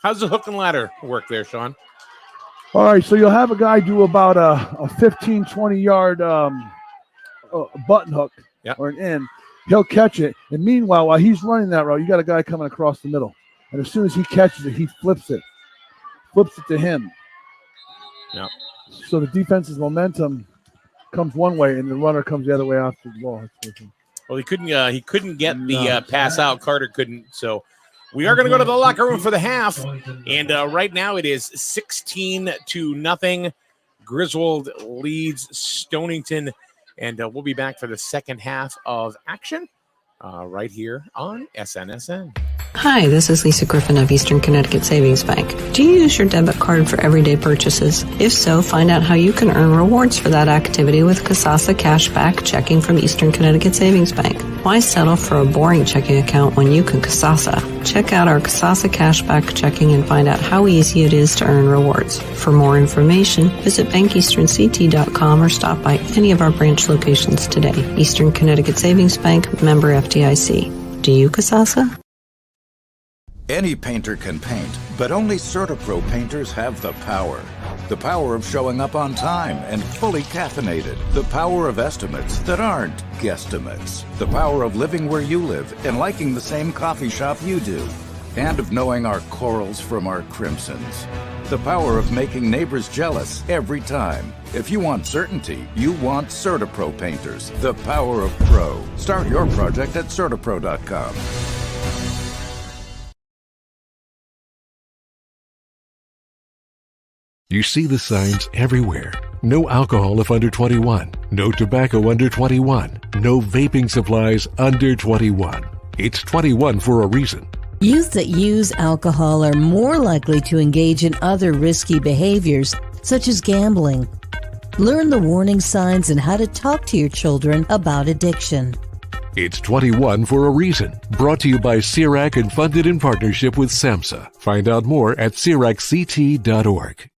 How's the hook and ladder work there, Sean? All right, so you'll have a guy do about a 15, 20-yard button hook or an in. He'll catch it, and meanwhile, while he's running that route, you got a guy coming across the middle. And as soon as he catches it, he flips it to him. Yeah. So the defense's momentum comes one way, and the runner comes the other way after the ball. Well, he couldn't get the pass out. Carter couldn't. So we are going to go to the locker room for the half, and right now it is 16-0. Griswold leads Stonington, and we'll be back for the second half of action right here on SNSN. Hi, this is Lisa Griffin of Eastern Connecticut Savings Bank. Do you use your debit card for everyday purchases? If so, find out how you can earn rewards for that activity with Kasasa Cashback Checking from Eastern Connecticut Savings Bank. Why settle for a boring checking account when you can Kasasa? Check out our Kasasa Cashback Checking and find out how easy it is to earn rewards. For more information, visit bankeasternct.com or stop by any of our branch locations today. Eastern Connecticut Savings Bank, member FDIC. Do you Kasasa? Any painter can paint, but only CertaPro painters have the power. The power of showing up on time and fully caffeinated. The power of estimates that aren't guesstimates. The power of living where you live and liking the same coffee shop you do. And of knowing our corals from our crimsons. The power of making neighbors jealous every time. If you want certainty, you want CertaPro painters. The power of pro. Start your project at CertaPro.com. You see the signs everywhere. No alcohol if under 21. No tobacco under 21. No vaping supplies under 21. It's 21 for a reason. Youth that use alcohol are more likely to engage in other risky behaviors, such as gambling. Learn the warning signs and how to talk to your children about addiction. It's 21 for a reason. Brought to you by CIRAC and funded in partnership with SAMHSA. Find out more at CIRACCT.org.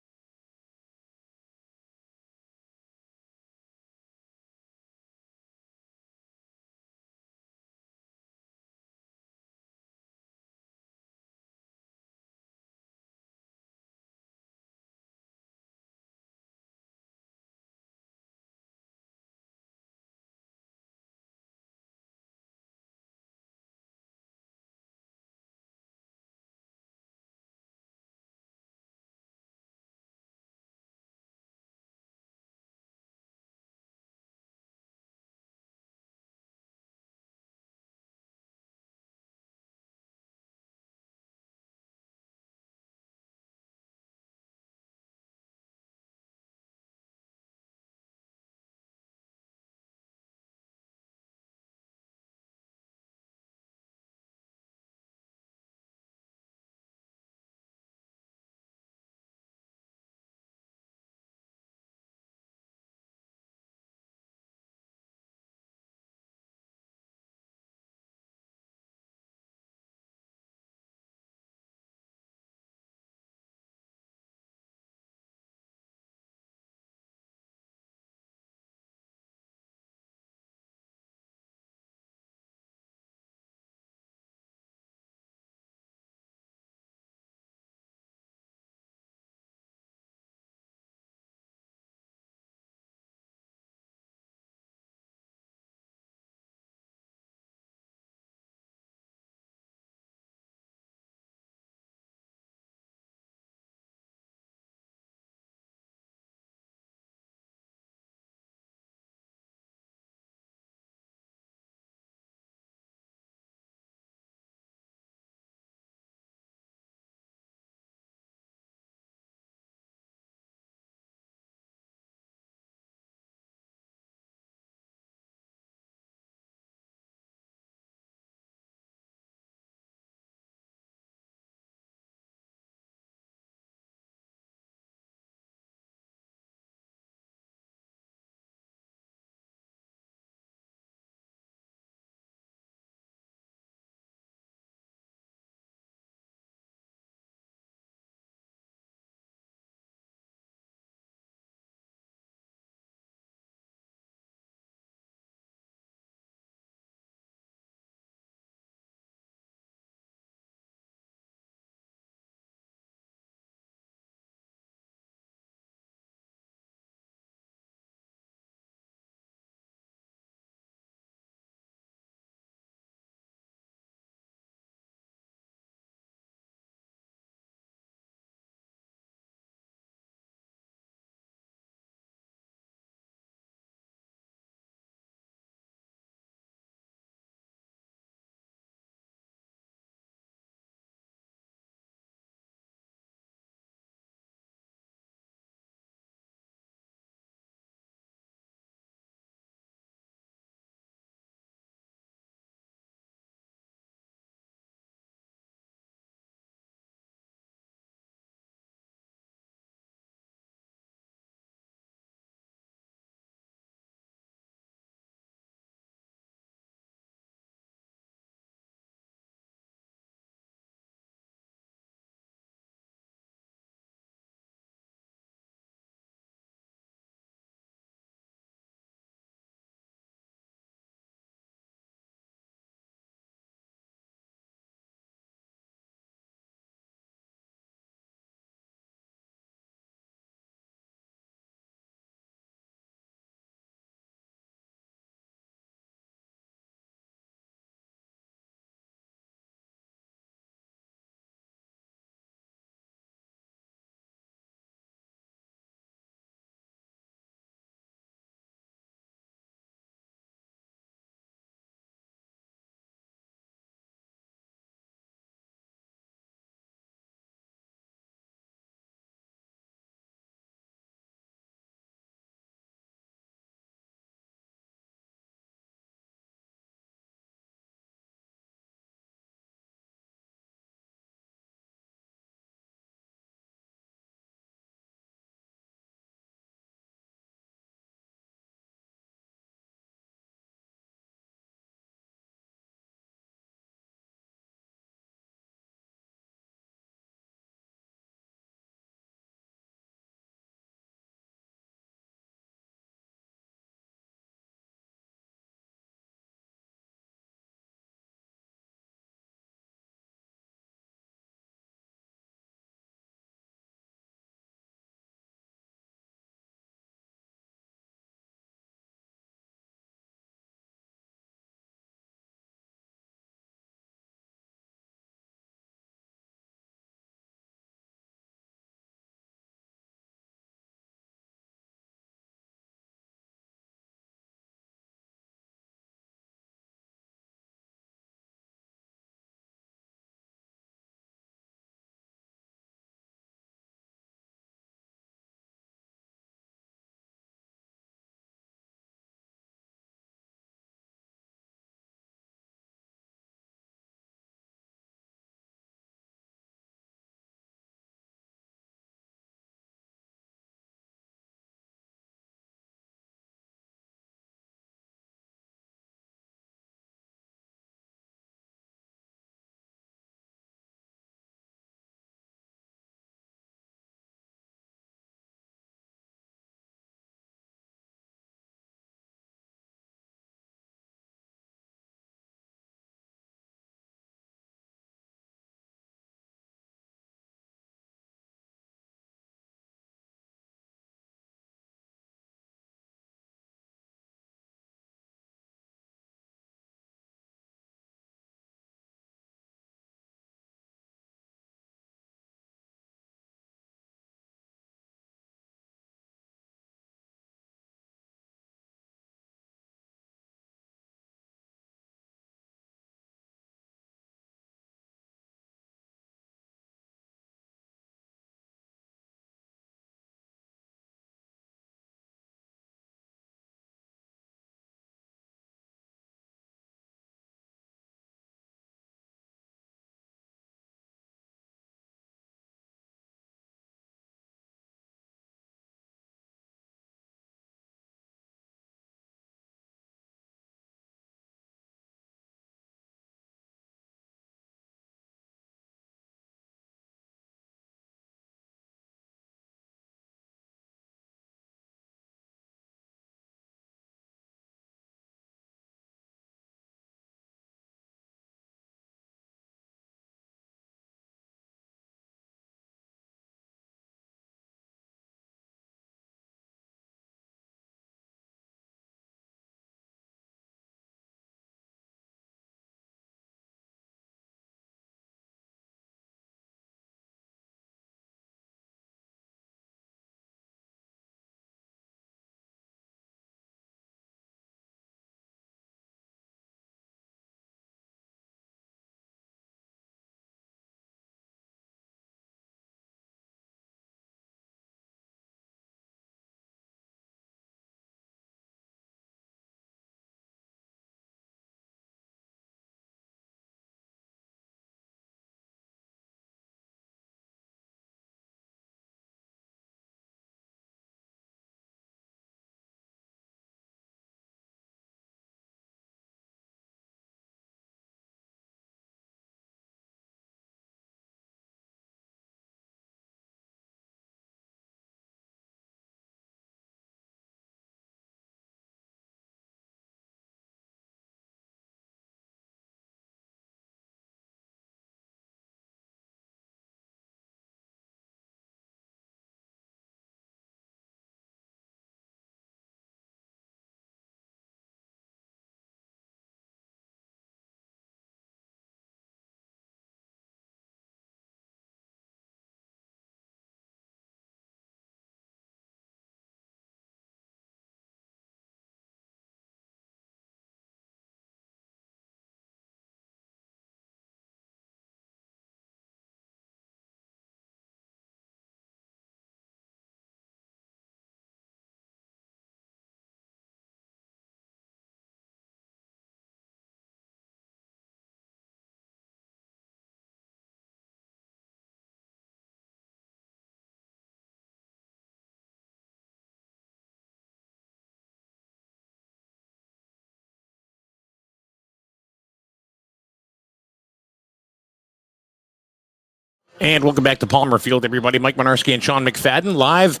And welcome back to Palmer Field, everybody. Mike Monarski and Sean McFadden live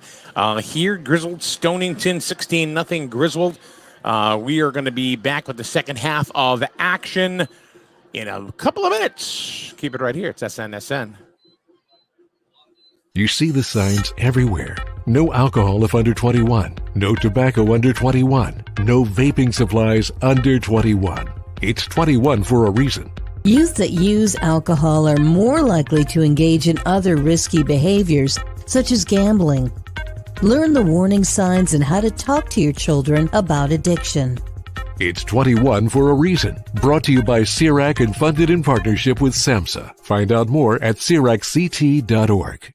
here. Griswold Stonington, 16-0 Griswold. We are going to be back with the second half of action in a couple of minutes. Keep it right here. It's SNSN. You see the signs everywhere. No alcohol if under 21. No tobacco under 21. No vaping supplies under 21. It's 21 for a reason. Youth that use alcohol are more likely to engage in other risky behaviors, such as gambling. Learn the warning signs and how to talk to your children about addiction. It's 21 for a reason. Brought to you by CIRAC and funded in partnership with SAMHSA. Find out more at CIRACCT.org.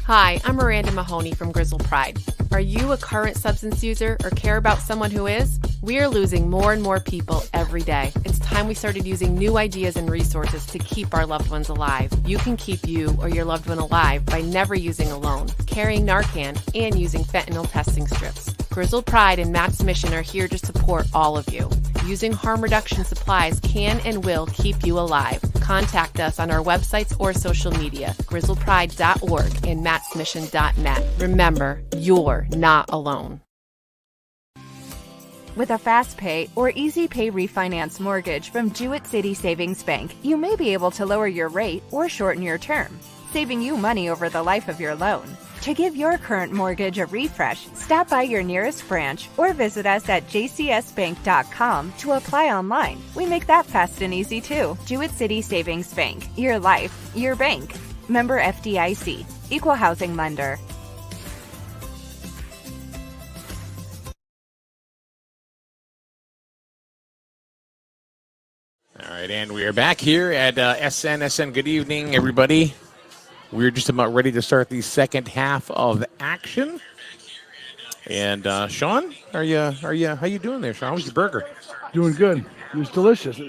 Hi, I'm Miranda Mahoney from Griswold Pride. Are you a current substance user or care about someone who is? We are losing more and more people every day. It's time we started using new ideas and resources to keep our loved ones alive. You can keep you or your loved one alive by never using alone, carrying Narcan, and using fentanyl testing strips. Griswold Pride and Matt's Mission are here to support all of you. Using harm reduction supplies can and will keep you alive. Contact us on our websites or social media, grizzledpride.org and mattsmission.net. Remember, you're not alone. With a fast pay or easy pay refinance mortgage from Jewett City Savings Bank, you may be able to lower your rate or shorten your term, saving you money over the life of your loan. To give your current mortgage a refresh, stop by your nearest branch or visit us at jcsbank.com to apply online. We make that fast and easy too. Jewett City Savings Bank. Your life, your bank. Member FDIC. Equal housing lender. All right, and we are back here at SNSN. Good evening, everybody. We're just about ready to start the second half of action. And Sean, how you doing there, Sean? How was your burger? Doing good. It was delicious.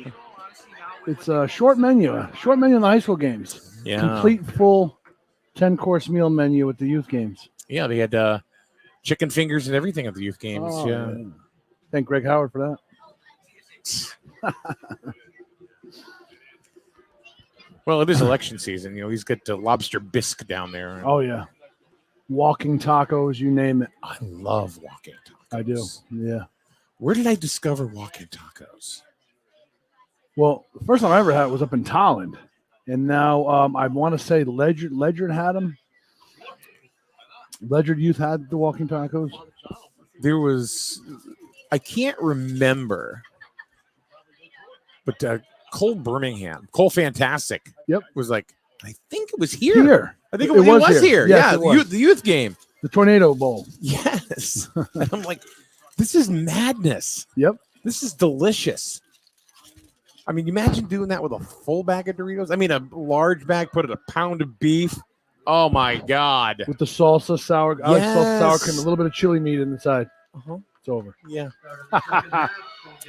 It's a short menu in the high school games. Yeah. Complete full 10-course meal menu at the youth games. Yeah, they had chicken fingers and everything at the youth games. Oh, yeah. Thank Greg Howard for that. Well, it is election season. You know, he's got the lobster bisque down there. Oh, yeah. Walking tacos, you name it. I love walking tacos. I do, yeah. Where did I discover walking tacos? Well, the first time I ever had it was up in Tolland. And now I want to say Ledyard had them. Ledyard Youth had the walking tacos. There was, I can't remember, but Cole Fantastic. Yep. Was like, I think it was here. I think it was here. Yes, yeah, the youth game. The Tornado Bowl. Yes. And I'm like, this is madness. Yep. This is delicious. I mean, imagine doing that with a full bag of Doritos. I mean, a large bag, put in a pound of beef. Oh, my God. With the salsa, sour, I like salsa, sour Yes. cream, a little bit of chili meat inside. Uh-huh. It's over. Yeah.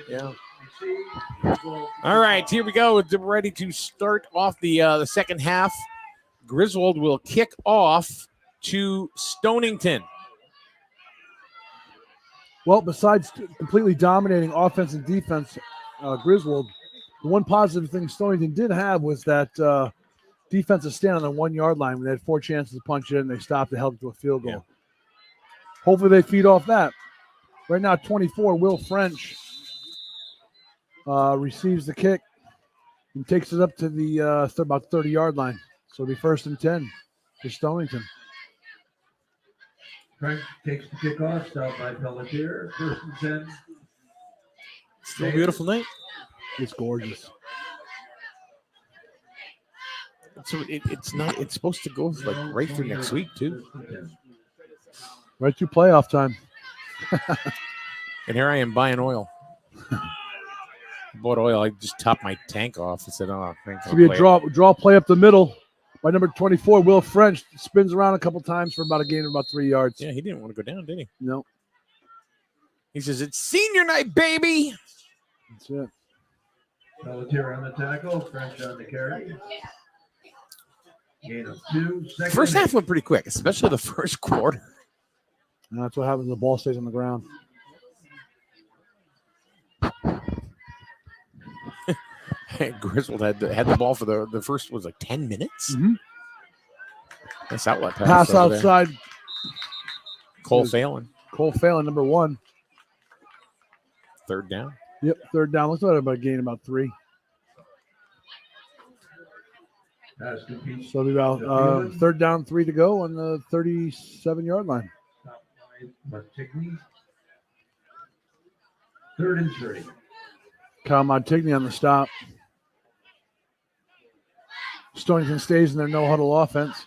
Yeah. All right, here we go. We're ready to start off the second half. Griswold will kick off to Stonington. Well, besides completely dominating offense and defense, Griswold, the one positive thing Stonington did have was that defensive stand on the 1 yard line when they had 4 chances to punch it in. They stopped and held it to a field goal. Yeah. Hopefully they feed off that. Right now, 24, Will French receives the kick and takes it up to the about 30-yard line. So it'll be 1st and 10 for Stonington. Frank takes the kickoff, stopped by Pelletier. 1st and 10. Still a beautiful night. It's gorgeous. So it's supposed to go like right through next week, too. Right through playoff time. And here I am buying oil. Bought oil. I just topped my tank off. I said, oh, thanks. It's going to be a draw play up the middle by number 24, Will French. Spins around a couple times for about a gain of about 3 yards. Yeah, he didn't want to go down, did he? No. He says, it's senior night, baby. That's it. Pelletier on the tackle, French on the carry. Gain of 2. First half went pretty quick, especially the first quarter. And that's what happens when the ball stays on the ground. Griswold had the ball for the first, was like 10 minutes. Mm-hmm. Nice outlet Pass over outside. there. Cole Phelan. Cole Phelan, number 1. Third down. Yep, third down. Looks like about gain about 3. So it'll be about third down, 3 to go on the 37-yard line. Third and 3. Kyle Montigny on the stop. Stonington stays in their no-huddle offense.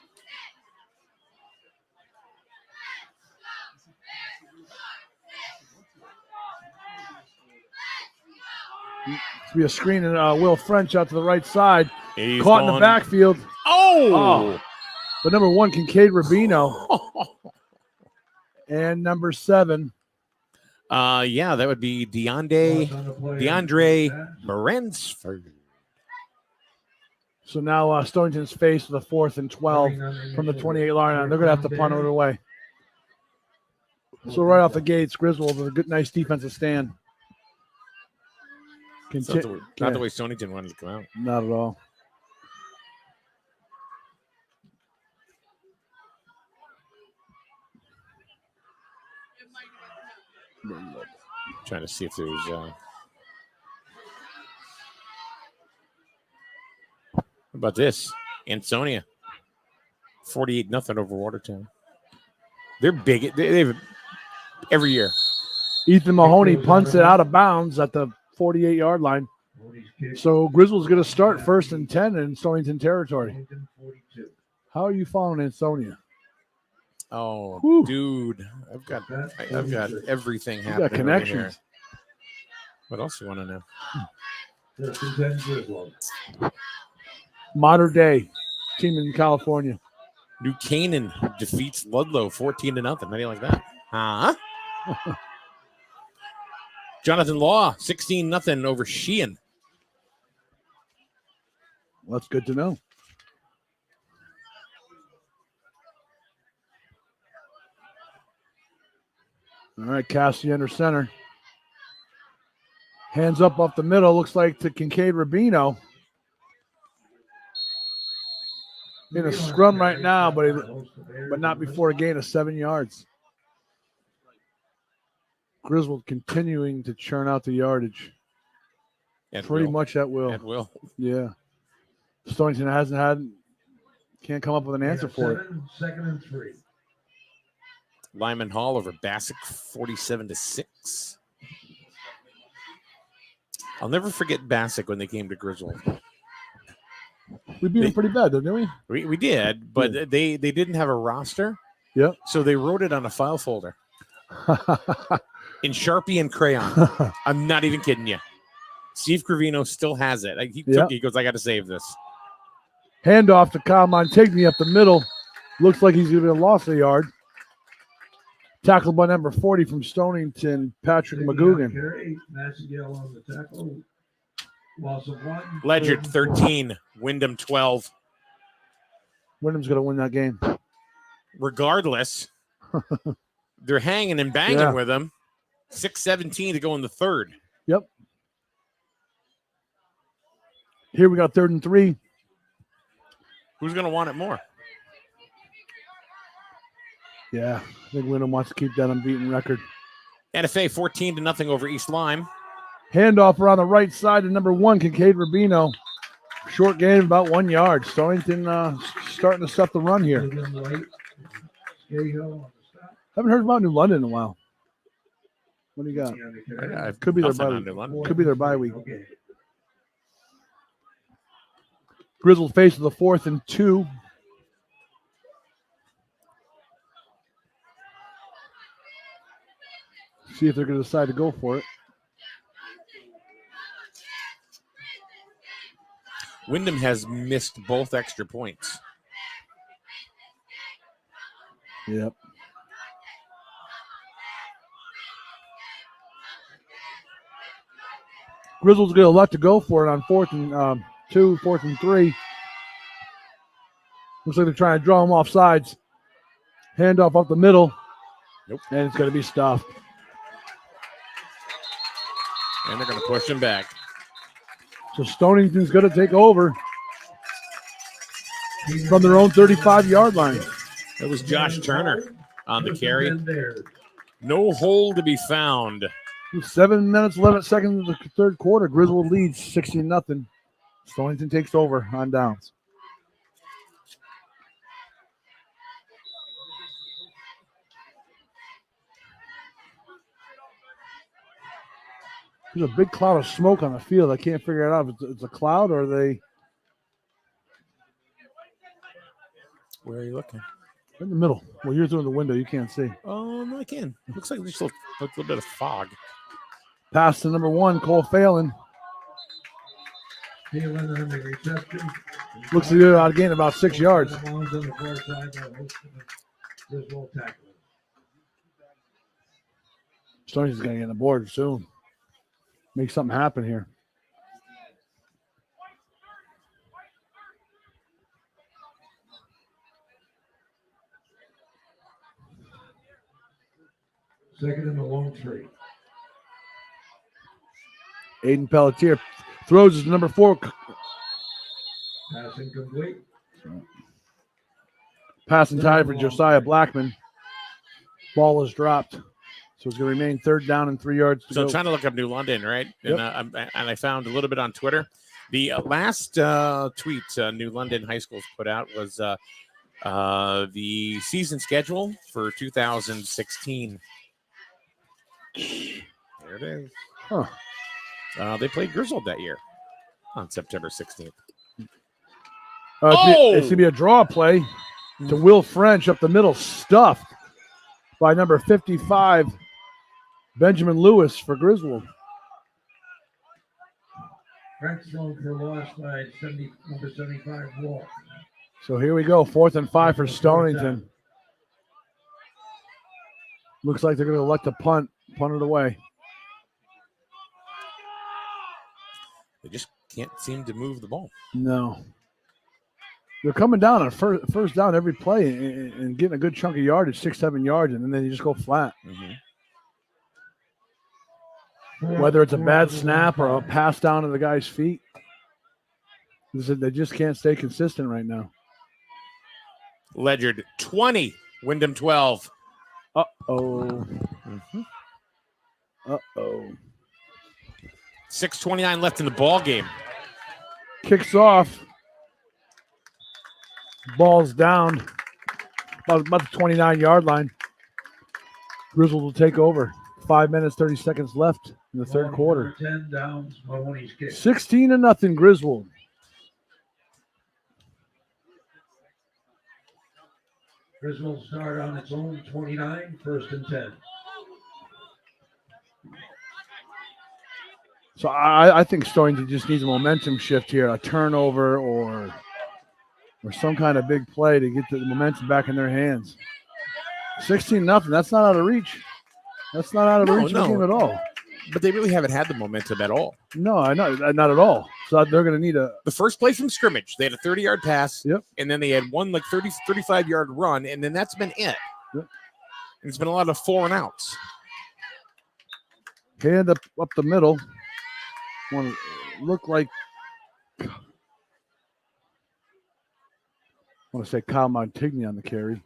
It's be a screen and Will French out to the right side. He's caught in the backfield. Oh! But number 1, Kincaid Rubino. And number 7. Yeah, that would be DeAndre Morensford. So now Stonington's faced with a 4th and 12 from the 28 line. They're going to have to punt it away. So right off the gates, Griswold with a good, nice defensive stand. Not the way Stonington wanted to come out. Not at all. Trying to see if there's how about this? Ansonia. 48-0 over Watertown. They're big. They've every year. Ethan Mahoney punts it out of bounds at the 48-yard line. So Griswold's going to start 1st and 10 in Stonington territory. How are you following Ansonia? Oh, Whew. dude, I've got everything You happening. got connections. Over here. What else you want to know? Modern day team in California. New Canaan defeats Ludlow 14-0. How do you like that? Huh? Jonathan Law 16-0 over Sheehan. Well, that's good to know. All right, Cassie under center. Hands up off the middle. Looks like to Kincaid Rubino. In a scrum right now, but not before a gain of 7 yards. Griswold continuing to churn out the yardage. Pretty much at will. At will. Yeah. Stonington can't come up with an answer for it. 2nd and 3. Lyman Hall over Bassick 47-6. I'll never forget Bassick when they came to Griswold. We beat them pretty bad, didn't we? We did, but they didn't have a roster. Yep. So they wrote it on a file folder in Sharpie and crayon. I'm not even kidding you. Steve Cravino still has it. He goes, I got to save this. Handoff to Kyle Montigny up the middle. Looks like he's going to be lost a yard. Tackled by number 40 from Stonington, Patrick McGugan. On the tackle. Loss of 1. Ledyard 13, Windham 12. Windham's going to win that game. Regardless, they're hanging and banging with them. 6:17 to go in the third. Yep. Here we got 3rd and 3. Who's going to want it more? Yeah, I think Windham wants to keep that unbeaten record. NFA 14-0 over East Lyme. Handoff around the right side to number 1, Kincaid Rubino. Short gain of about 1 yard. Stonington starting to stuff the run here. Haven't heard about New London in a while. What do you got? Could be their bye week. Could be their bye week. Griswold faces the 4th and 2. See if they're going to decide to go for it. Windham has missed both extra points. Yep. Griswold's going to elect to go for it on 4th and 2, 4th and 3. Looks like they're trying to draw him off sides. Handoff up the middle. Nope. And it's going to be stuffed. And they're going to push him back. So Stonington's going to take over from their own 35-yard line. It was Josh Turner on the carry. No hole to be found. 7 minutes, 11 seconds of the third quarter. Griswold leads 16-0. Stonington takes over on downs. There's a big cloud of smoke on the field. I can't figure it out if it's a cloud or they. Where are you looking? In the middle. Well, you're through the window. You can't see. Oh, no, I can. Looks like there's a little bit of fog. Pass to number 1, Cole Phelan. Looks like they're out of gain about 6 yards. Stonington's going to get on the board soon. Make something happen here. Second and a long 3. Aiden Pelletier throws his number 4. Pass incomplete. Passing tie for Josiah Blackman. Ball is dropped. So it's going to remain 3rd down and 3 yards to So go. I'm trying to look up New London, right? Yep. And I found a little bit on Twitter. The last tweet New London High School's put out was the season schedule for 2016. There it is. Huh. They played Griswold that year on September 16th. It's going to be a draw play to Will French up the middle, stuffed by number 55, Benjamin Lewis for Griswold. Frank's going for a loss by number 75, Walt. So here we go, 4th and 5 for Stonington. Looks like they're going to elect to punt it away. They just can't seem to move the ball. No. They're coming down on first down every play and getting a good chunk of yardage, 6-7 yards, and then they just go flat. Mm-hmm. Whether it's a bad snap or a pass down to the guy's feet, they just can't stay consistent right now. Ledyard 20, Windham 12. Uh-oh. Mm-hmm. Uh-oh. 6:29 left in the ball game. Kicks off. Ball's down about the 29-yard line. Griswold will take over. 5 minutes, 30 seconds left in the third quarter. 10 downs, Mahoney's kick. 16-0 Griswold. Griswold start on its own 29, 1st and 10. So I think Stonington just needs a momentum shift here, a turnover or some kind of big play to get the momentum back in their hands. 16-0. That's not out of reach. That's not out of reach of the game at all. But they really haven't had the momentum at all. No, I know, not at all. So they're going to need the first play from scrimmage. They had a 30-yard pass. Yep. And then they had one 35-yard run, and then that's been it. Yep. And it's been a lot of 4 and outs. Hand up the middle. Want to look like I want to say Kyle Montigny on the carry.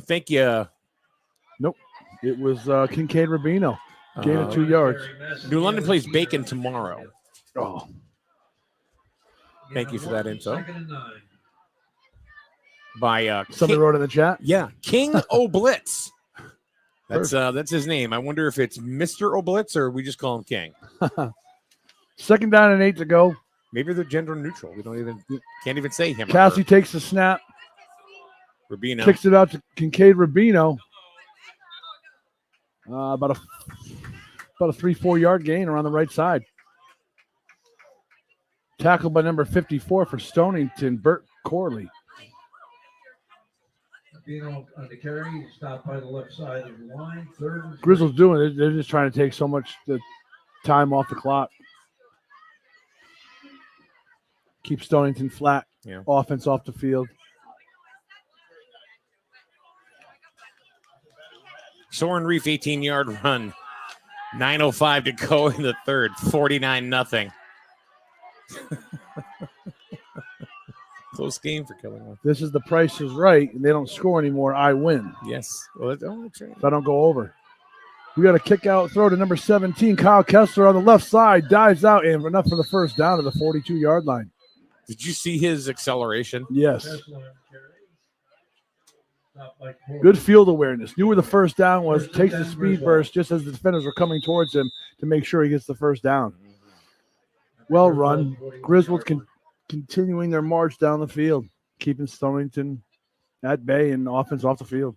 Thank you. Nope. It was Kincaid Rubino. Gain of 2 yards. New London plays Bacon tomorrow. Oh. Thank you for that info. By somebody wrote in the chat. Yeah, King Oblitz. That's his name. I wonder if it's Mr. Oblitz or we just call him King. 2nd down and 8 to go. Maybe they're gender neutral. We can't even say him. Cassie takes the snap. Rubino kicks it out to Kincaid Rubino. About a 3-4 yard gain around the right side. Tackled by number 54 for Stonington, Bert Corley. Rubino on the carry, stopped by the left side of the line. Griswold's doing it. They're just trying to take so much time off the clock. Keep Stonington flat. Yeah. Offense off the field. Soren Reef 18-yard run. 9:05 to go in the third. 49-0. Close game for Killingworth. This is the Price is Right, and they don't score anymore. I win. Yes. Well, that's right. If I don't go over. We got a kick out throw to number 17. Kyle Kessler on the left side. Dives out and enough for the first down to the 42-yard line. Did you see his acceleration? Yes. Good field awareness. Knew where the first down was. Takes the speed burst just as the defenders were coming towards him to make sure he gets the first down. Well run. Griswold continuing their march down the field, keeping Stonington at bay and offense off the field.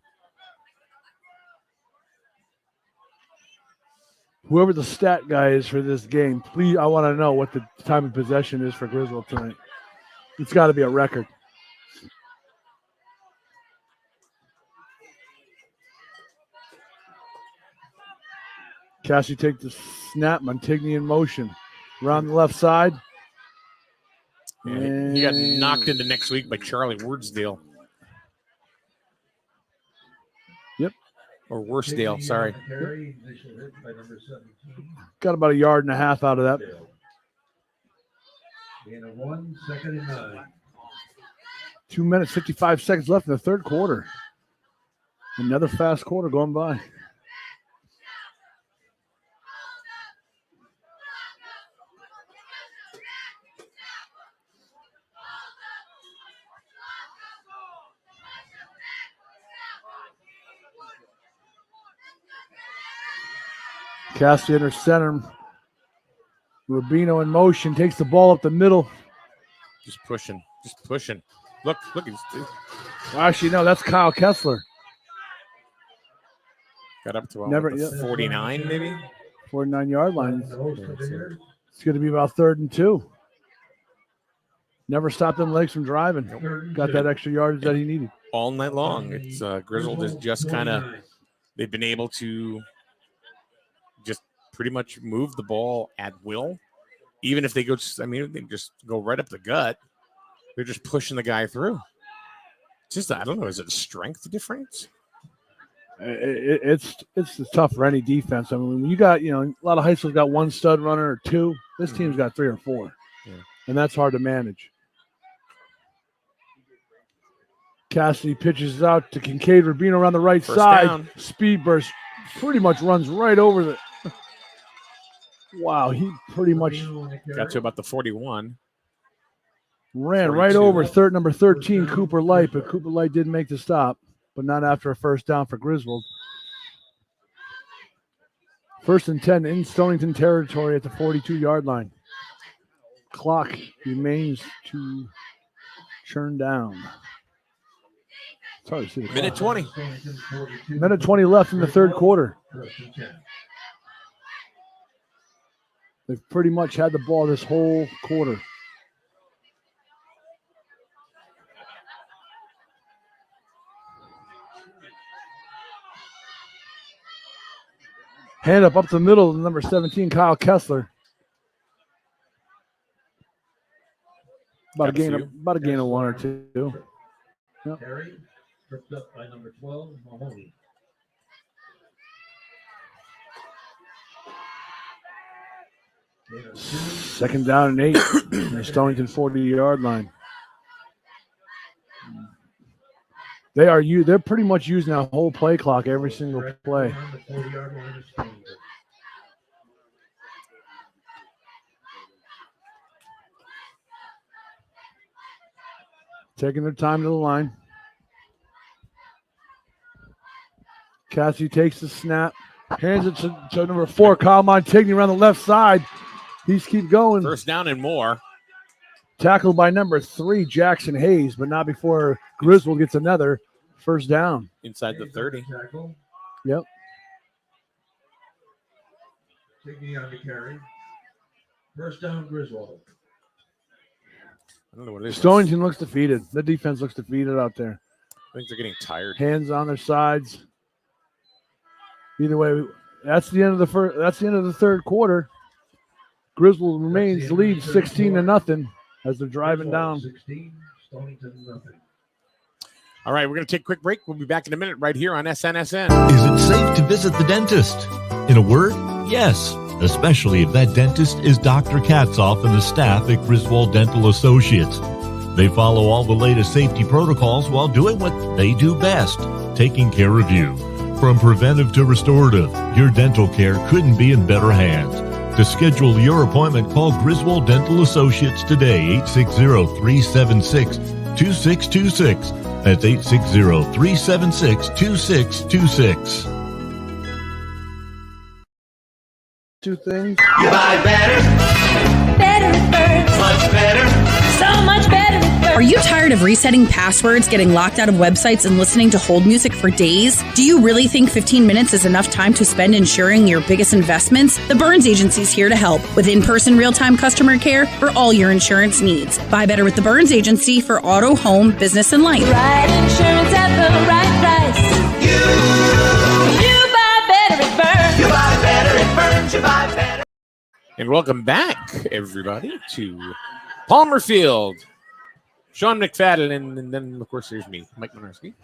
Whoever the stat guy is for this game, please, I want to know what the time of possession is for Griswold tonight. It's got to be a record. Cassie takes the snap. Montigny in motion. Around the left side. And he got knocked into next week by Charlie Wordsdale. Yep. Or Worsdale, sorry. Got about a yard and a half out of that. In a 1 second and 9. 2 minutes, 55 seconds left in the third quarter. Another fast quarter going by. Cassie under center. Rubino in motion, takes the ball up the middle. Just pushing. Look. Well, actually, no, that's Kyle Kessler. Got up to 49, maybe? 49-yard line. It's going to be about 3rd and 2. Never stopped them legs from driving. Got that extra yardage that he needed. All night long. It's Griswold is just kind of, they've been able to just pretty much move the ball at will. Even if they go, they just go right up the gut. They're just pushing the guy through. Just, I don't know, is it a strength difference? It's tough for any defense. I mean, when you got, a lot of high schools got one stud runner or two. This team's got 3 or 4. Yeah. And that's hard to manage. Cassidy pitches out to Kincaid. Rubino around the right side. Down. Speed burst. Pretty much runs right over the. Wow, he pretty much got to about the 41. Ran 42. right over number 13, Cooper Light, but Cooper Light didn't make the stop, but not after a first down for Griswold. 1st and 10 in Stonington territory at the 42-yard line. Clock remains to churn down. It's hard to see the Minute clock. 20. Minute 20 left in the third quarter. They've pretty much had the ball this whole quarter. Hand up the middle, number 17, Kyle Kessler. About a gain of 1 or 2. Yep. Carry, tripped up by number 12, Mahoney. Second down and 8. The Stonington 40-yard line. They're pretty much using that whole play clock every single play. Taking their time to the line. Cassie takes the snap, hands it to number 4, Kyle Montigny around the left side. He's keep going. First down and more. Tackled by number 3, Jackson Hayes, but not before Griswold gets another first down. Inside the 30. Yep. Taking on the carry. First down, Griswold. I don't know what it is. Stonington looks defeated. The defense looks defeated out there. I think they're getting tired. Hands on their sides. Either way, that's the end of the first. That's the end of the third quarter. Griswold remains lead 16-0 as they're driving down. 16, Stonington nothing. All right, we're going to take a quick break. We'll be back in a minute right here on SNSN. Is it safe to visit the dentist? In a word, yes, especially if that dentist is Dr. Katzoff and the staff at Griswold Dental Associates. They follow all the latest safety protocols while doing what they do best, taking care of you. From preventive to restorative, your dental care couldn't be in better hands. To schedule your appointment, call Griswold Dental Associates today, 860-376-2626. That's 860-376-2626. Two things. You buy better. Better it burns. Much better. So much better it burns. Are you tired of resetting passwords, getting locked out of websites, and listening to hold music for days? Do you really think 15 minutes is enough time to spend insuring your biggest investments? The Burns Agency is here to help with in-person real-time customer care for all your insurance needs. Buy better with the Burns Agency for auto, home, business, and life. Right insurance at the right price. You buy better it burns. You buy better it burns. You buy better. And welcome back, everybody, to Palmer Field. Sean McFadden, and then, of course, there's me, Mike Minarski.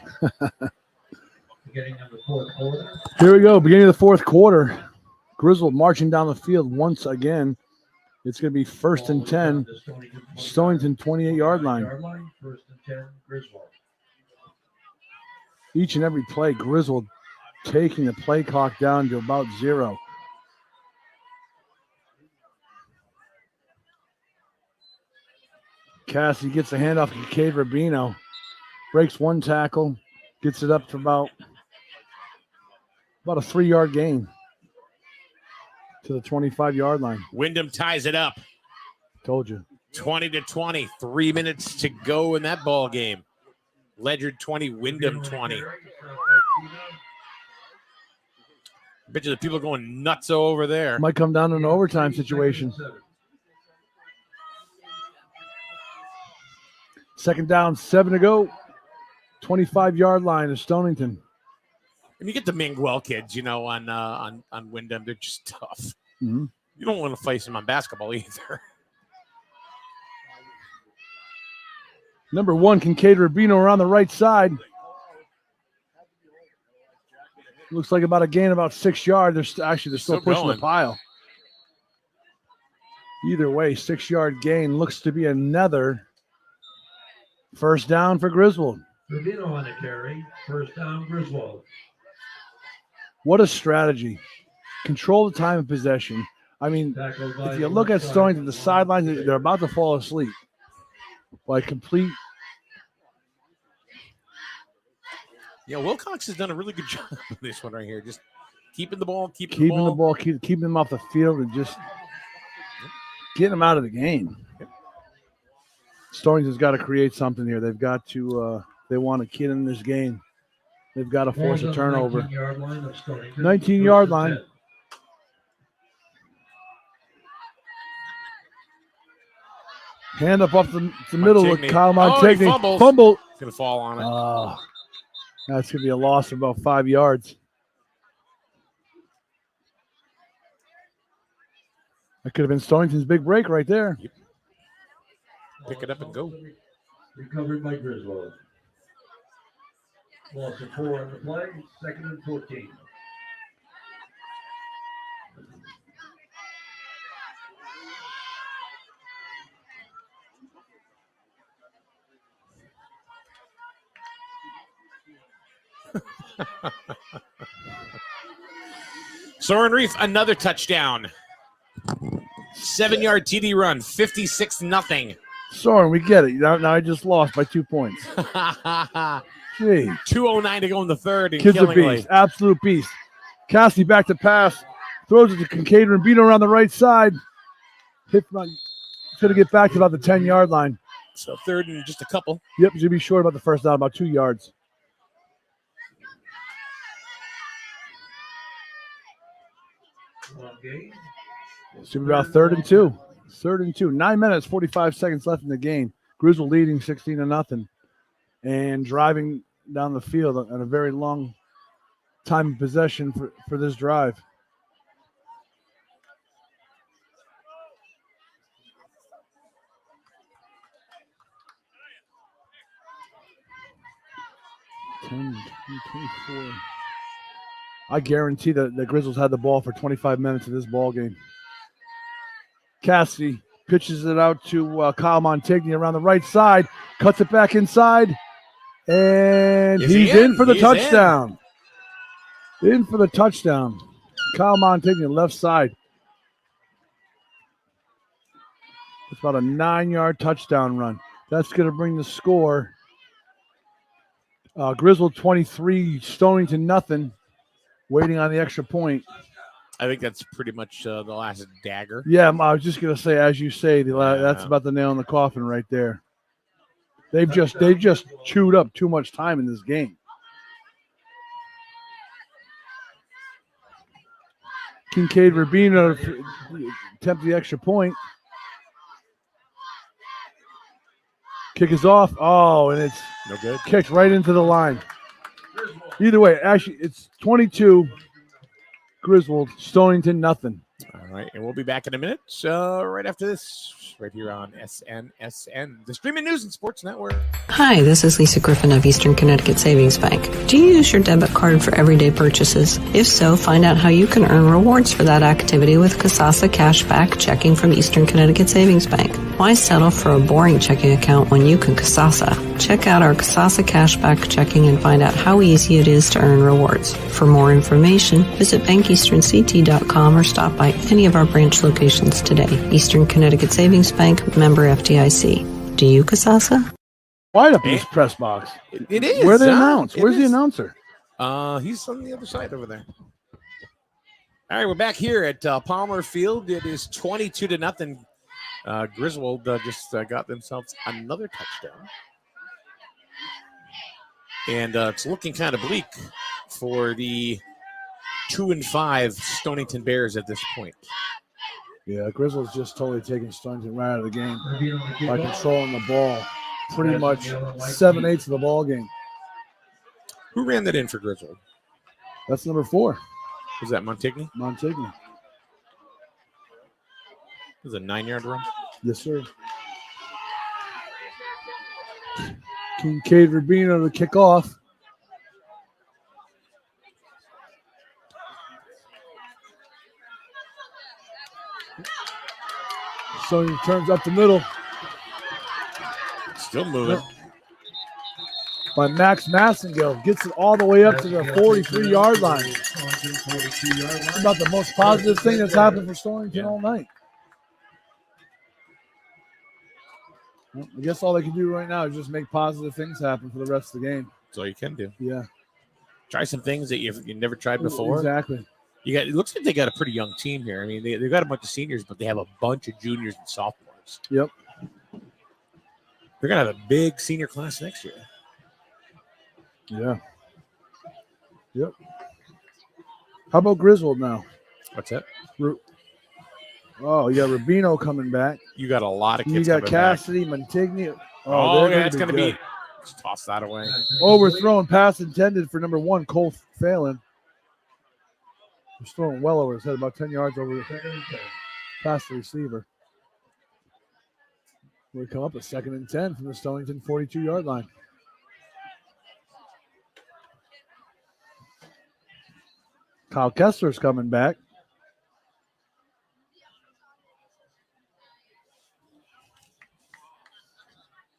Beginning of the fourth quarter. Here we go. Beginning of the fourth quarter. Griswold marching down the field once again. It's going to be 1st and 10. Stonington 28-yard line. First and 10, Griswold. Each and every play, Griswold taking the play clock down to about 0. Cassie gets the handoff to Cade Rubino. Breaks one tackle. Gets it up to about a 3-yard gain to the 25-yard line. Windham ties it up. Told you. 20-20. 3 minutes to go in that ball game. Ledyard 20, Windham 20. I bet you the people are going nuts over there. Might come down to an overtime situation. Second down, 7 to go. 25-yard line of Stonington. And you get the Minguel kids, on Windham. They're just tough. Mm-hmm. You don't want to face them on basketball either. Number 1, Kincaid Rubino around the right side. Looks like about a gain about 6 yards. They're still pushing the pile. Either way, 6-yard gain looks to be another first down for Griswold. Rubino on the carry. First down, Griswold. What a strategy. Control the time of possession. I mean, if you look at Stonington, the sidelines, they're about to fall asleep. Like complete. Yeah, Wilcox has done a really good job with this one right here. Just keeping the ball, keeping them off the field and just getting them out of the game. Stonington's got to create something here. They've got to, they want to get in this game. They've got to force a turnover. 19-yard line. Hand up off the middle with Kyle Montigny. Fumble. It's going to fall on it. That's going to be a loss of about 5 yards. That could have been Stonington's big break right there. Yep. Pick it up and go. Recovered by Griswold. Loss of 4 on the play. 2nd and 14. Soren Reef, another touchdown. 7-yard TD run, 56-0. Soren, we get it. Now I just lost by 2 points. Gee. 2:09 to go in the third. Kid's a beast. Absolute beast. Cassie back to pass. Throws it to Kincaid Rubino around the right side. It's going to get back to about the 10-yard line. So 3rd and just a couple. Yep, should be short about the first down, about 2 yards. Should be about 3rd and 2. 3rd and 2. 9 minutes, 45 seconds left in the game. Griswold leading 16-0 and driving down the field on a very long time of possession for this drive. I guarantee that the Grizzlies had the ball for 25 minutes of this ball game. Cassidy pitches it out to Kyle Montigny around the right side, cuts it back inside, and he's in for the touchdown. In for the touchdown. Kyle Montigny, left side. It's about a 9-yard touchdown run. That's going to bring the score. Griswold 23, Stonington nothing. Waiting on the extra point. I think that's pretty much the last dagger. Yeah, I was just going to say, as you say, that's about the nail in the coffin right there. They've just chewed up too much time in this game. Kincaid Rubino attempt the extra point. Kick is off. Oh, and it's no good. Kicked right into the line. Either way, actually, it's 22 Griswold, Stonington nothing. All right, and we'll be back in a minute. Right after this, right here on SNSN, the Streaming News and Sports Network. Hi, this is Lisa Griffin of Eastern Connecticut Savings Bank. Do you use your debit card for everyday purchases? If so, find out how you can earn rewards for that activity with Kasasa Cashback Checking from Eastern Connecticut Savings Bank. Why settle for a boring checking account when you can Kasasa? Check out our Kasasa Cashback Checking and find out how easy it is to earn rewards. For more information, visit bankeasternct.com or stop by any of our branch locations today. Eastern Connecticut Savings Bank, member FDIC. Do you Kasasa? Wide up in this press box. It is. Where they announce? Where's the announcer? He's on the other side over there. All right, we're back here at Palmer Field. It is 22-0. Griswold just got themselves another touchdown. And it's looking kind of bleak for the 2-5 Stonington Bears at this point. Yeah, Griswold's just totally taking Stonington right out of the game by controlling the ball. Pretty much 7/8 of the ball game. Who ran that in for Griswold? That's number 4. Was that Montigny? Montigny. It was a 9-yard run? Yes, sir. Kincaid Rubino to kick off. So he turns up the middle. Still moving. By Max Massengale. Gets it all the way up to the 43-yard line. It's about the most positive thing that's happened for Stonington all night. Well, I guess all they can do right now is just make positive things happen for the rest of the game. That's all you can do. Yeah. Try some things that you never tried before. Exactly. It looks like they got a pretty young team here. I mean, they've got a bunch of seniors, but they have a bunch of juniors and sophomores. Yep. They're going to have a big senior class next year. Yeah. Yep. How about Griswold now? What's that? Oh, you got Rubino coming back. You got a lot of kids. You got coming Cassidy, back. Montigny. Oh yeah, it's going to be. Just toss that away. Overthrown pass intended for number 1, Cole Phelan. He's throwing well over his head, about 10 yards over the past the receiver. We come up a 2nd and 10 from the Stonington 42-yard line. Kyle Kessler's coming back.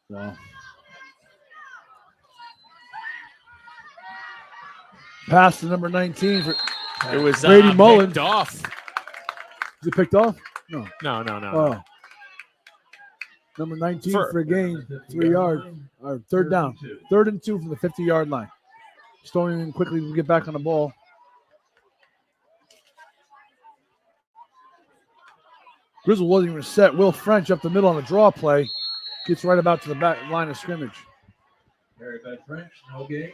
Wow. Pass to number 19 for it was Brady Mullen. Picked off. Is it picked off? No. No. Number 19 for a gain, 3 yards. Or third down. 3rd and 2 from the 50-yard line. Stonington quickly will get back on the ball. Griswold wasn't even set. Will French up the middle on a draw play. Gets right about to the back line of scrimmage. Very bad French, no gain.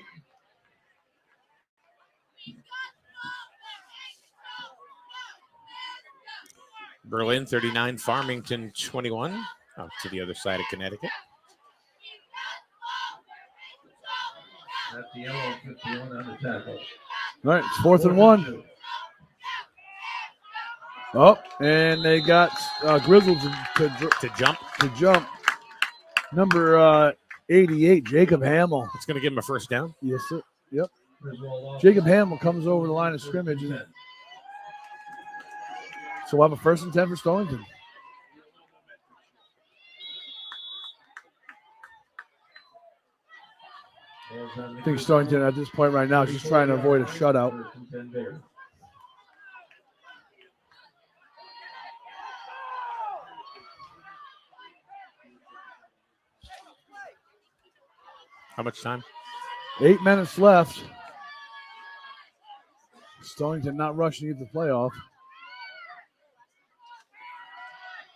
Berlin 39, Farmington 21. Out to the other side of Connecticut. That's the yellow 51 on the tackle. All right, it's 4th and 1. Oh, and they got Griswold to jump. Number 88, Jacob Hamill. It's going to give him a first down. Yes, sir. Yep. Jacob Hamill comes over the line of scrimmage. So we'll have a 1st and 10 for Stonington. I think Stonington at this point right now is just trying to avoid a shutout. How much time? 8 minutes left. Stonington not rushing to get the playoff.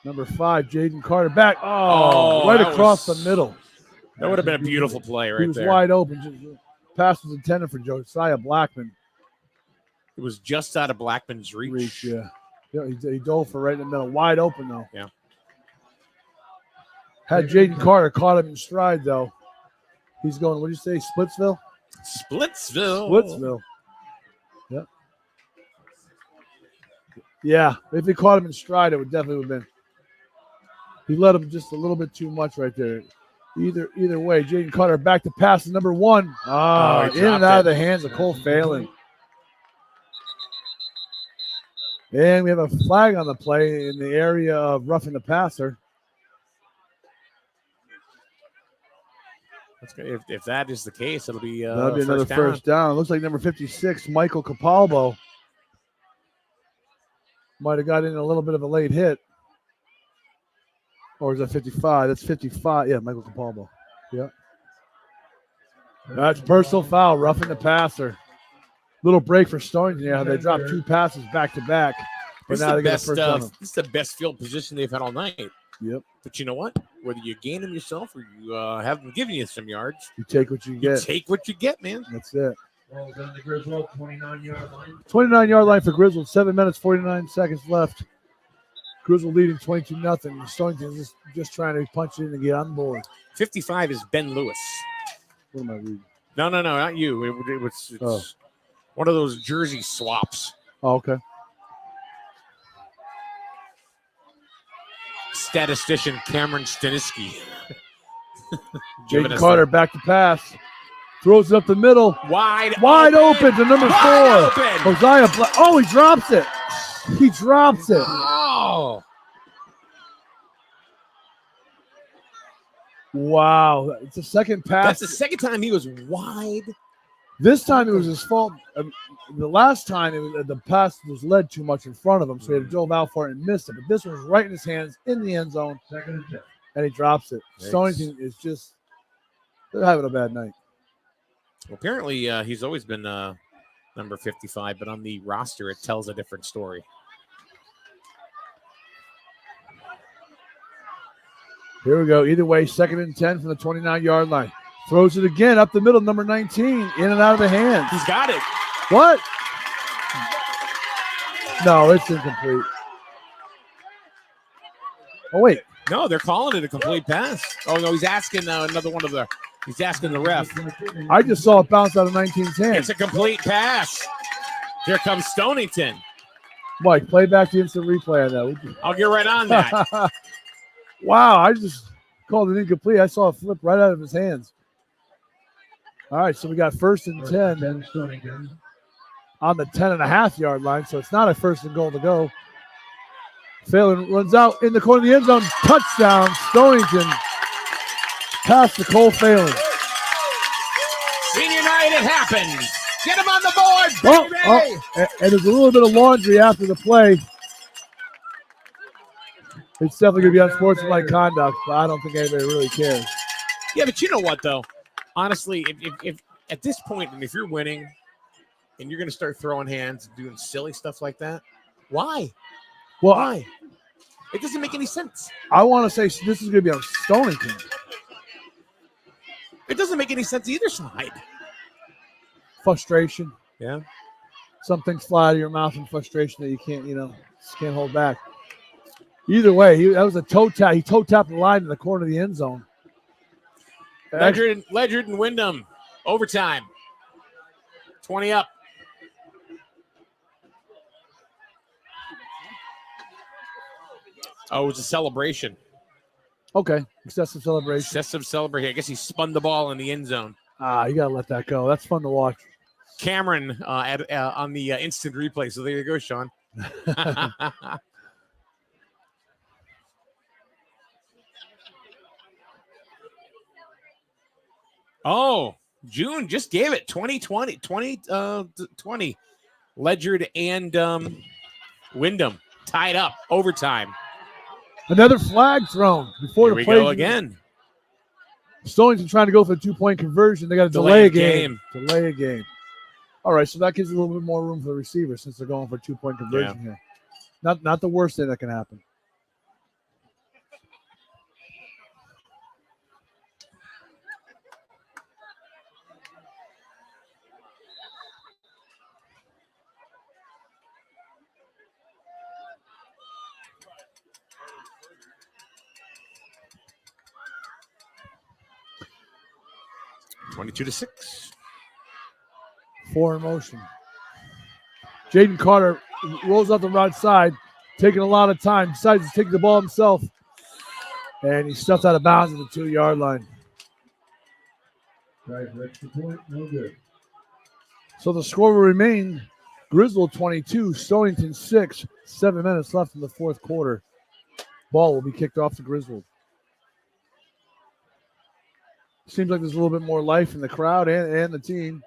Number 5, Jaden Carter back. Right across the middle. That would have been a beautiful play right there. He was wide open. Pass was intended for Josiah Blackman. It was just out of Blackman's reach. Yeah, he dove for right in the middle. Wide open, though. Yeah. Had Jaden Carter caught him in stride, though. He's going, what did you say, Splitsville? Splitsville. Yep. Yeah, if he caught him in stride, it would definitely have been. He let him just a little bit too much right there. Either way, Jaden Carter back to pass to number 1. In and out of the hands of Cole Phelan. And we have a flag on the play in the area of roughing the passer. If that is the case, it'll be that'll be another first down. Looks like number 56, Michael Capalbo, might have got in a little bit of a late hit. Or is that 55? That's 55. Yeah, Michael Capalbo. Yeah. That's personal foul, roughing the passer. Little break for Stonington. Yeah, they dropped 2 passes back to back. But now they get a first down. This is the best field position they've had all night. Yep. But you know what? Whether you gain them yourself or you have them giving you some yards, you take what you get. Take what you get, man. That's it. Well done to Griswold, 29-yard line. 29-yard line for Griswold. 7 minutes, 49 seconds left. Griswold leading 22-0. Stonington is just trying to punch in and get on board. 55 is Ben Lewis. What am I reading? No, not you. It's one of those jersey swaps. Oh, okay. Statistician Cameron Staniski. Jaden Carter back to pass. Throws it up the middle. Wide open to number 4. Josiah Black. Oh, he drops it. He drops it. Oh. Wow. It's the second pass. That's the second time he was wide. This time it was his fault. The last time the pass was led too much in front of him, so he had to dove out for it and missed it. But this one was right in his hands in the end zone, and he drops it. Stonington is they're having a bad night. Well, apparently, he's always been number 55, but on the roster, it tells a different story. Here we go. Either way, 2nd and 10 from the 29-yard line. Throws it again up the middle, number 19, in and out of the hands. He's got it. What? No, it's incomplete. Oh, wait. No, they're calling it a complete pass. Oh, no, he's asking he's asking the ref. I just saw it bounce out of 19's hands. It's a complete pass. Here comes Stonington. Mike, play back the instant replay on that. I'll get right on that. Wow, I just called it incomplete. I saw it flip right out of his hands. All right, so we got 1st and 10 on the 10.5-yard line, so it's not a 1st and goal to go. Phelan runs out in the corner of the end zone. Touchdown, Stonington. Pass to Cole Phelan. Senior night, it happens. Get him on the board, baby. And there's a little bit of laundry after the play. It's definitely going to be unsportsmanlike conduct, but I don't think anybody really cares. Yeah, but you know what, though? Honestly, if at this point, and if you're winning and you're going to start throwing hands and doing silly stuff like that, why? Well, why? It doesn't make any sense. I want to say this is going to be on Stonington. It doesn't make any sense either side. Frustration. Yeah. Some things fly out of your mouth in frustration that you can't, just can't hold back. Either way, that was a toe tap. He toe tapped the line in the corner of the end zone. Ledger and Windham. Overtime. 20 up. Oh, it was a celebration. Okay. Excessive celebration. I guess he spun the ball in the end zone. You got to let that go. That's fun to watch. Cameron on the instant replay. So there you go, Sean. Oh, June just gave it 2020. Ledyard and Windham tied up overtime. Another flag thrown before Here the we play. go again. Stonington trying to go for the 2-point conversion. They got to delay a game. Delay a game. All right, so that gives a little bit more room for the receiver since they're going for a 2-point conversion here. Not the worst thing that can happen. (22-6). 4 in motion. Jaden Carter rolls out the right side, taking a lot of time, decides to take the ball himself, and he's stuffed out of bounds at the 2-yard line. Try for extra point, no good. So the score will remain Griswold 22, Stonington 6. 7 minutes left in the fourth quarter. Ball will be kicked off to Griswold. Seems like there's a little bit more life in the crowd and the team.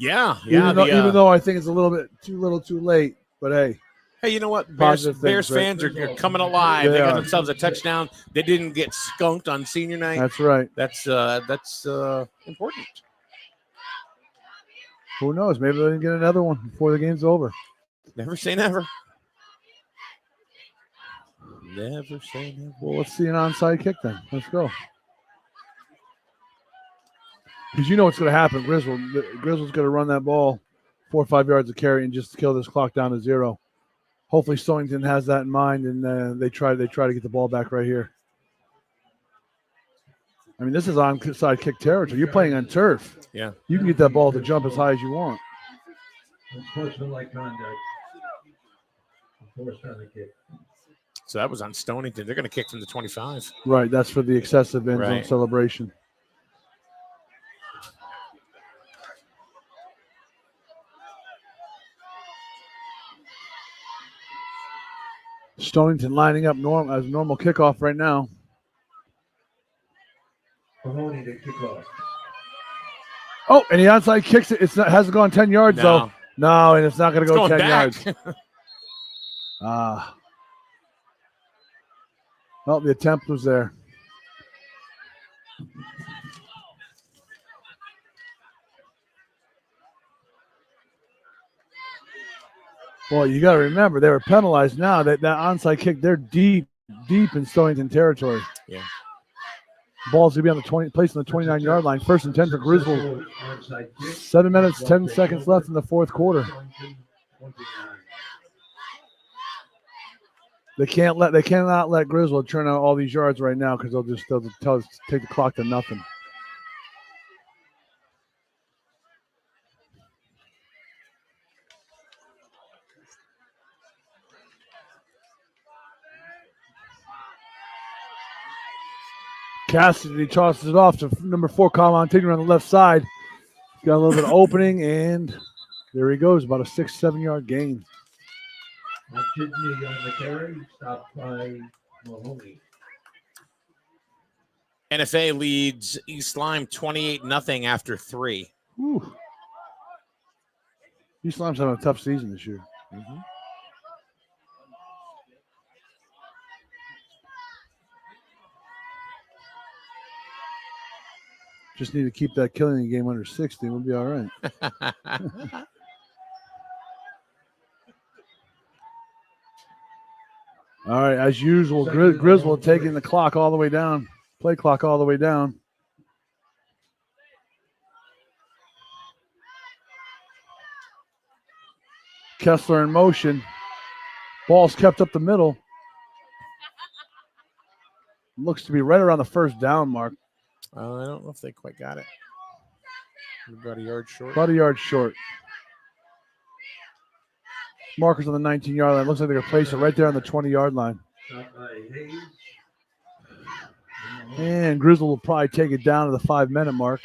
Yeah. Even though I think it's a little bit too late, but hey. Hey, you know what? Bears fans are coming alive. They got themselves a touchdown. They didn't get skunked on senior night. That's right. That's important. Who knows? Maybe they can get another one before the game's over. Never say never. Never say never. Well, let's see an onside kick then. Let's go. Because you know what's going to happen. Griswold's going to run that ball 4 or 5 yards of carry and just kill this clock down to 0. Hopefully Stonington has that in mind, and they try to get the ball back right here. I mean, this is onside kick territory. You're playing on turf. Yeah. You can get that ball to jump as high as you want. Unsportsmanlike conduct. Forced on the kick. So that was on Stonington. They're going to kick from the 25. Right. That's for the excessive end zone celebration. Stonington lining up as normal kickoff right now. Mahoney to kick off. Oh, and the onside kicks it. Hasn't gone 10 yards, though. No, and it's not going to go 10 yards. Well, the attempt was there. Well, you got to remember, they were penalized now. That onside kick, they're deep in Stonington territory. Yeah. Ball's going to be on the placed on the 29-yard line. 1st and 10 for Griswold. 7 minutes, 10 seconds left in the fourth quarter. They cannot let Griswold turn out all these yards right now because they'll take the clock to nothing. Cassidy tosses it off to number 4, Colin Tigner on the left side. Got a little bit of opening, and there he goes, about a 6-7 yard gain. Kidney on the carry, stopped by Mahoney. NFA leads East Lyme 28-0 after 3. Whew. East Lyme's having a tough season this year. Mm-hmm. Just need to keep that killing game under 60. We'll be all right. All right, as usual, Griswold taking the clock all the way down. Play clock all the way down. Kessler in motion. Ball's kept up the middle. Looks to be right around the first down mark. I don't know if they quite got it. About a yard short. About a yard short. Markers on the 19-yard line. Looks like they're going to place it right there on the 20-yard line. And Griswold will probably take it down to the 5-minute mark.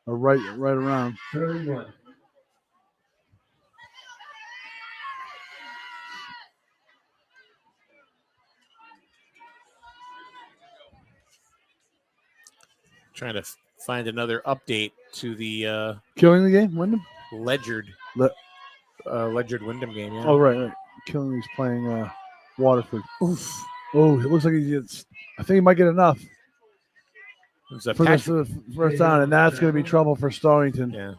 or right around. Third one. Trying to find another update to the Killing the game, Windham? Ledgerd Windham game. Yeah. Oh, right. Killing's playing Waterford. Oof. Oh, it looks like he gets. I think he might get enough for this first down, and that's going to be trouble for Stonington. Yeah.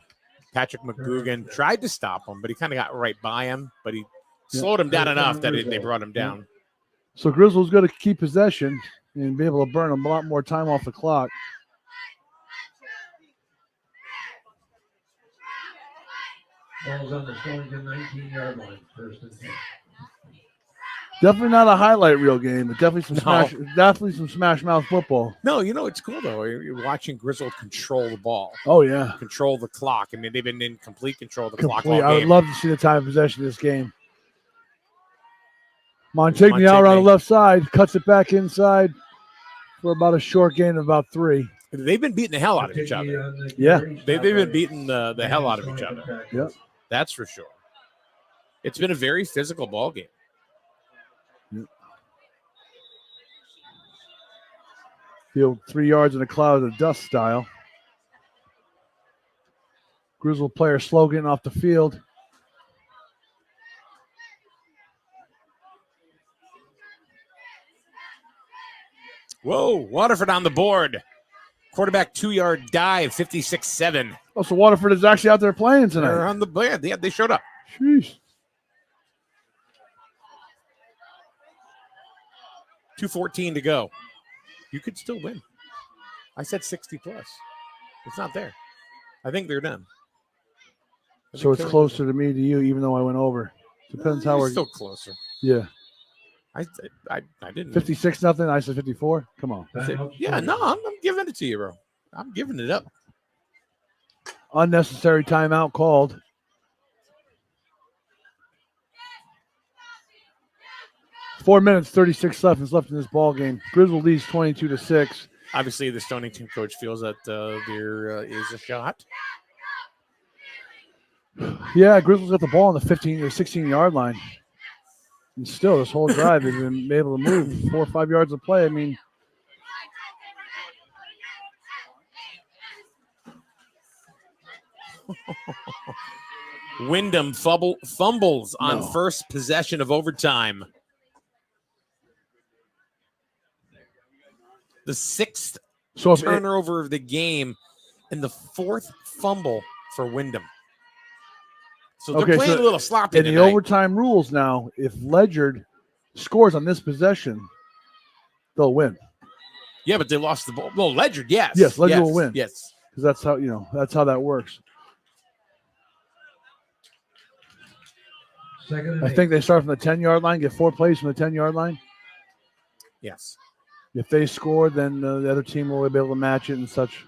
Patrick McGugan tried to stop him, but he kind of got right by him, but he slowed him down enough that they brought him down. So Griswold's going to keep possession and be able to burn a lot more time off the clock. Ball's on the Stonington 19-yard line. First and 10. Definitely not a highlight reel game, but definitely some smash mouth football. No, it's cool though. You're watching Griswold control the ball. Oh yeah, control the clock. I mean, they've been in complete control of the clock all game. I would love to see the time of possession of this game. Montigny out on the left side, cuts it back inside for about a short gain of about 3. They've been beating the hell out of each other. Yeah, they've been beating the hell out of each other. Yeah, that's for sure. It's been a very physical ball game. Field 3 yards in a cloud of dust style. Griswold player slow getting off the field. Whoa, Waterford on the board. Quarterback 2-yard dive, 56-7. Oh, so Waterford is actually out there playing tonight. They're on the board. Yeah, they showed up. Jeez. 2:14 to go. You could still win. I said 60 plus. It's not there. I think they're done. So it's closer to me to you, even though I went over. Depends how we're still closer. Yeah. I didn't 56-0. I said 54. Come on. Yeah, no, I'm giving it to you, bro. I'm giving it up. Unnecessary timeout called. Four minutes, 36 seconds left in this ball game. Griswold leads 22-6. Obviously, the Stonington coach feels that there is a shot. Yeah, Griswold's got the ball on the 15 or 16-yard line. And still, this whole drive has been able to move 4 or 5 yards of play. I mean, Windham fumbles on first possession of overtime. The 6th turnover of the game and the 4th fumble for Windham. So they're playing a little sloppy in tonight. the overtime rules now, if Ledgerd scores on this possession, they'll win. Yeah, but they lost the ball. Well, Ledgerd, yes. Yes, Ledgerd will win. Yes. Because that's how that works. I think they start from the 10-yard line, get 4 plays from the 10-yard line. Yes. If they score, then the other team will be able to match it and such.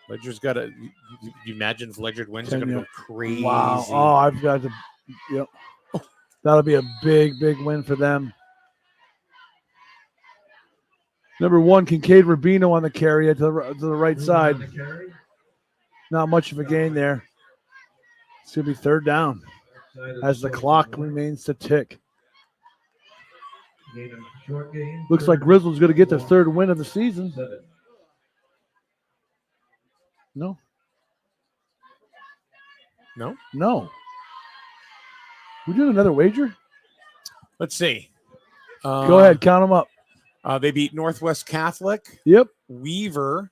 Ledger's got to. You imagine if Ledgerd wins, they're going to go crazy. Wow. Oh, I've got to. Yep. That'll be a big, big win for them. Number 1, Kincaid Rubino on the carry to the right side. Not much of a gain there. It's going to be 3rd down as the clock remains to tick. Looks like Griswold's going to get their 3rd win of the season. No. We doing another wager? Let's see. Go ahead, count them up. They beat Northwest Catholic. Yep. Weaver,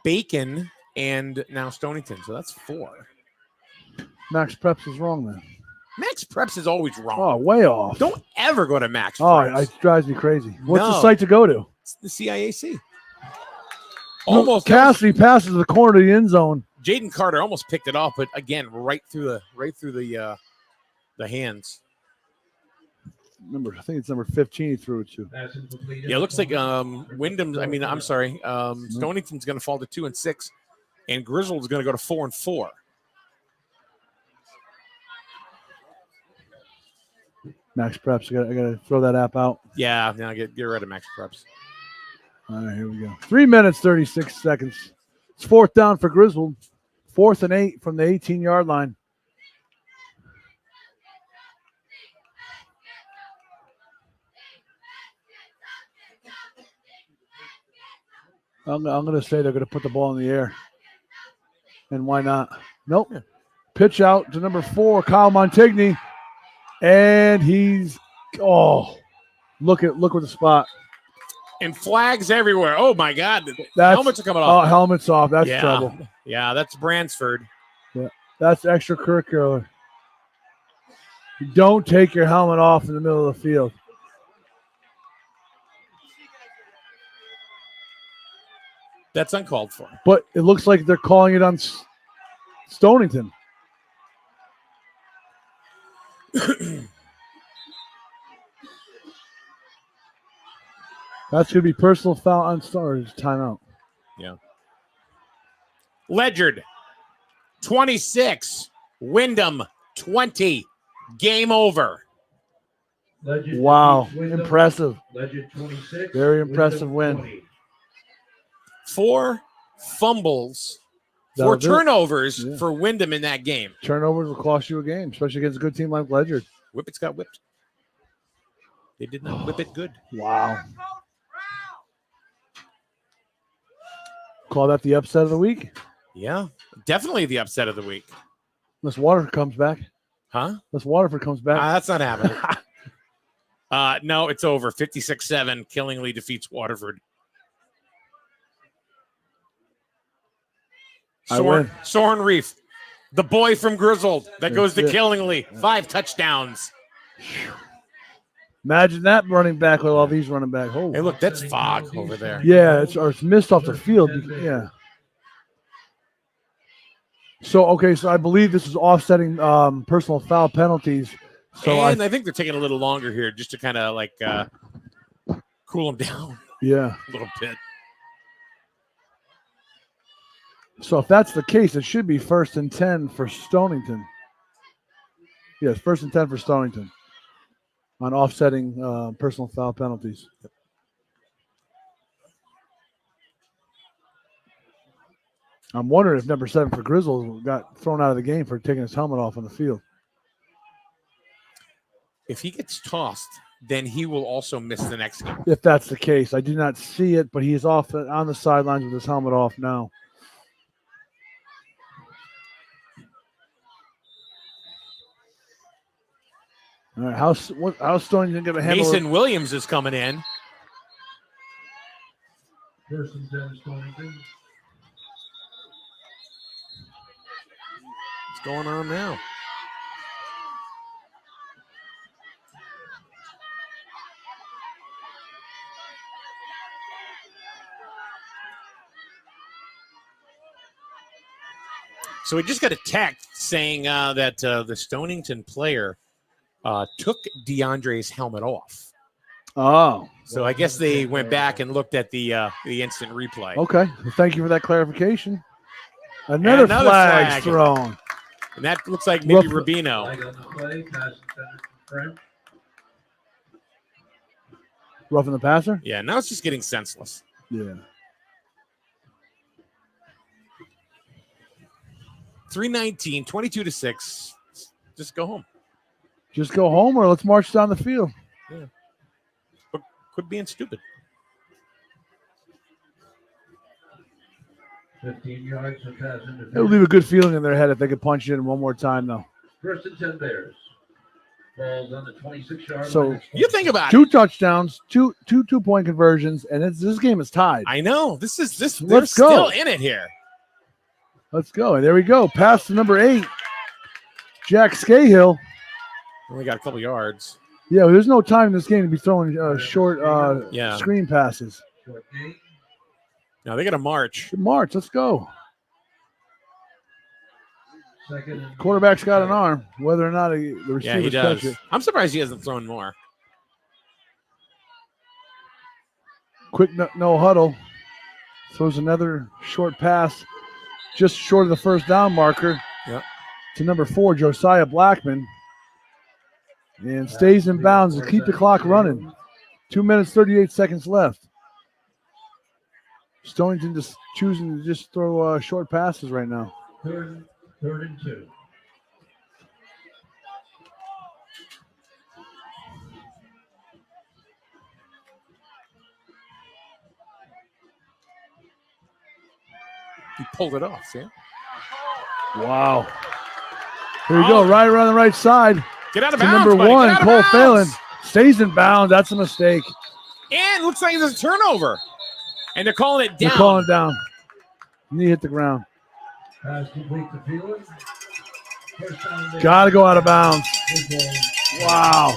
Bacon, and now Stonington. So that's 4. Max Preps is wrong then. Max Preps is always wrong. Oh, way off. Don't ever go to Max Preps. Oh, it drives me crazy. What's the site to go to? It's the CIAC. Almost. Cassidy passes the corner of the end zone. Jaden Carter almost picked it off, but again, right through the hands. I think it's number 15 he threw it to. Yeah, it looks like Stonington's going to fall to 2 and 6, and Griswold's going to go to 4 and 4. Max Preps. I got to throw that app out. Yeah, now get rid of Max Preps. All right, here we go. 3 minutes, 36 seconds. It's 4th down for Griswold. 4th and 8 from the 18-yard line. I'm going to say they're going to put the ball in the air. And why not? Nope. Yeah. Pitch out to number 4, Kyle Montigny. And he's, look at the spot. And flags everywhere. Oh, my God. Helmets are coming off. Oh, helmets off. That's yeah. trouble. Yeah, that's Bransford. Yeah, that's extracurricular. You don't take your helmet off in the middle of the field. That's uncalled for. But it looks like they're calling it on Stonington. That's going to be personal foul on Stars. Timeout. Yeah. Ledyard, 26. Wyndham, 20. Game over. Ledyard Wow. Wyndham. Impressive. Ledyard 26. Very impressive Wyndham win. 20. 4 fumbles, That'll 4 do it. turnovers Yeah. for Wyndham in that game. Turnovers will cost you a game, especially against a good team like Ledyard. Whippets got whipped. They did not whip it good. Wow. Call that the upset of the week? Yeah, definitely the upset of the week. Unless Waterford comes back. Huh? Unless Waterford comes back. That's not happening. No, it's over. 56-7. Killingly defeats Waterford. Soren Reef, the boy from Griswold that goes to Killingly. 5 touchdowns. Imagine that running back with all these running back. Oh. Hey, look, that's fog over there. Yeah, it's missed off the field. Yeah. So I believe this is offsetting personal foul penalties. So I think they're taking a little longer here just to kind of like cool them down. Yeah. A little bit. So if that's the case, it should be 1st and 10 for Stonington. Yes, 1st and 10 for Stonington on offsetting personal foul penalties. I'm wondering if number 7 for Griswold got thrown out of the game for taking his helmet off on the field. If he gets tossed, then he will also miss the next game. If that's the case. I did not see it, but he's off on the sidelines with his helmet off now. All right, how's Stonington going to handle Mason Williams is coming in. 1st and 10 Stonington. What's going on now? So we just got a text saying that the Stonington player took DeAndre's helmet off. Oh. So I guess they went back and looked at the instant replay. Okay. Well, thank you for that clarification. Another flag thrown. And that looks like maybe Rubino. Flag on the play, pass intended for French. Roughing the passer? Yeah, now it's just getting senseless. Yeah. 3:19, 22-6. Just go home. Just go home or let's march down the field. Yeah. But quit being stupid. 15 yards for pass It'll interference. leave a good feeling in their head if they could punch it in one more time, though. 1st and 10 Bears. Ball's on the 26-yard So line. You think about 2 touchdowns, two 2-point conversions, and this game is tied. I know. This. They're Let's go. still in it here. Let's go. And there we go. Pass to number 8, Jack Scahill. Only got a couple yards. Yeah, there's no time in this game to be throwing short screen passes. Short game. Now they got to march. March, let's go. 2nd and Quarterback's got an arm, whether or not the receivers Yeah, he does. catch it. I'm surprised he hasn't thrown more. Quick no huddle. Throws another short pass just short of the first down marker. Yep. To number 4, Josiah Blackman. And stays in bounds to keep the clock running. 2 minutes, 38 seconds left. Stonington just choosing to just throw short passes right now. Third and 2. He pulled it off, see? Wow. Here we go, right around the right side. Get out of to bounds, number buddy. 1, Get out of Cole bounds. Phelan. Stays in bounds. That's a mistake. And looks like there's a turnover. And they're calling it down. They're calling it down. Knee hit the ground. Pass complete to Phelan. First down there. Got to go out of bounds. Wow.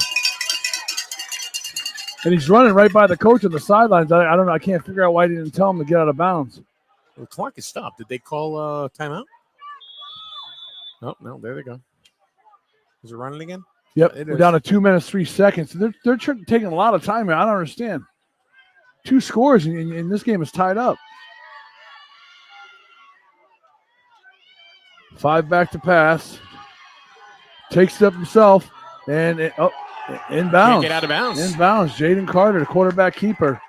And he's running right by the coach on the sidelines. I don't know. I can't figure out why he didn't tell him to get out of bounds. The clock is stopped. Did they call timeout? Oh, no, there they go. Is it running again? Yep, It we're is. down to 2 minutes, 3 seconds. They're taking a lot of time here. I don't understand. 2 scores, and this game is tied up. 5 back to pass. Takes it up himself, and inbounds. Can't get out of bounds. Inbounds. Jaden Carter, the quarterback keeper.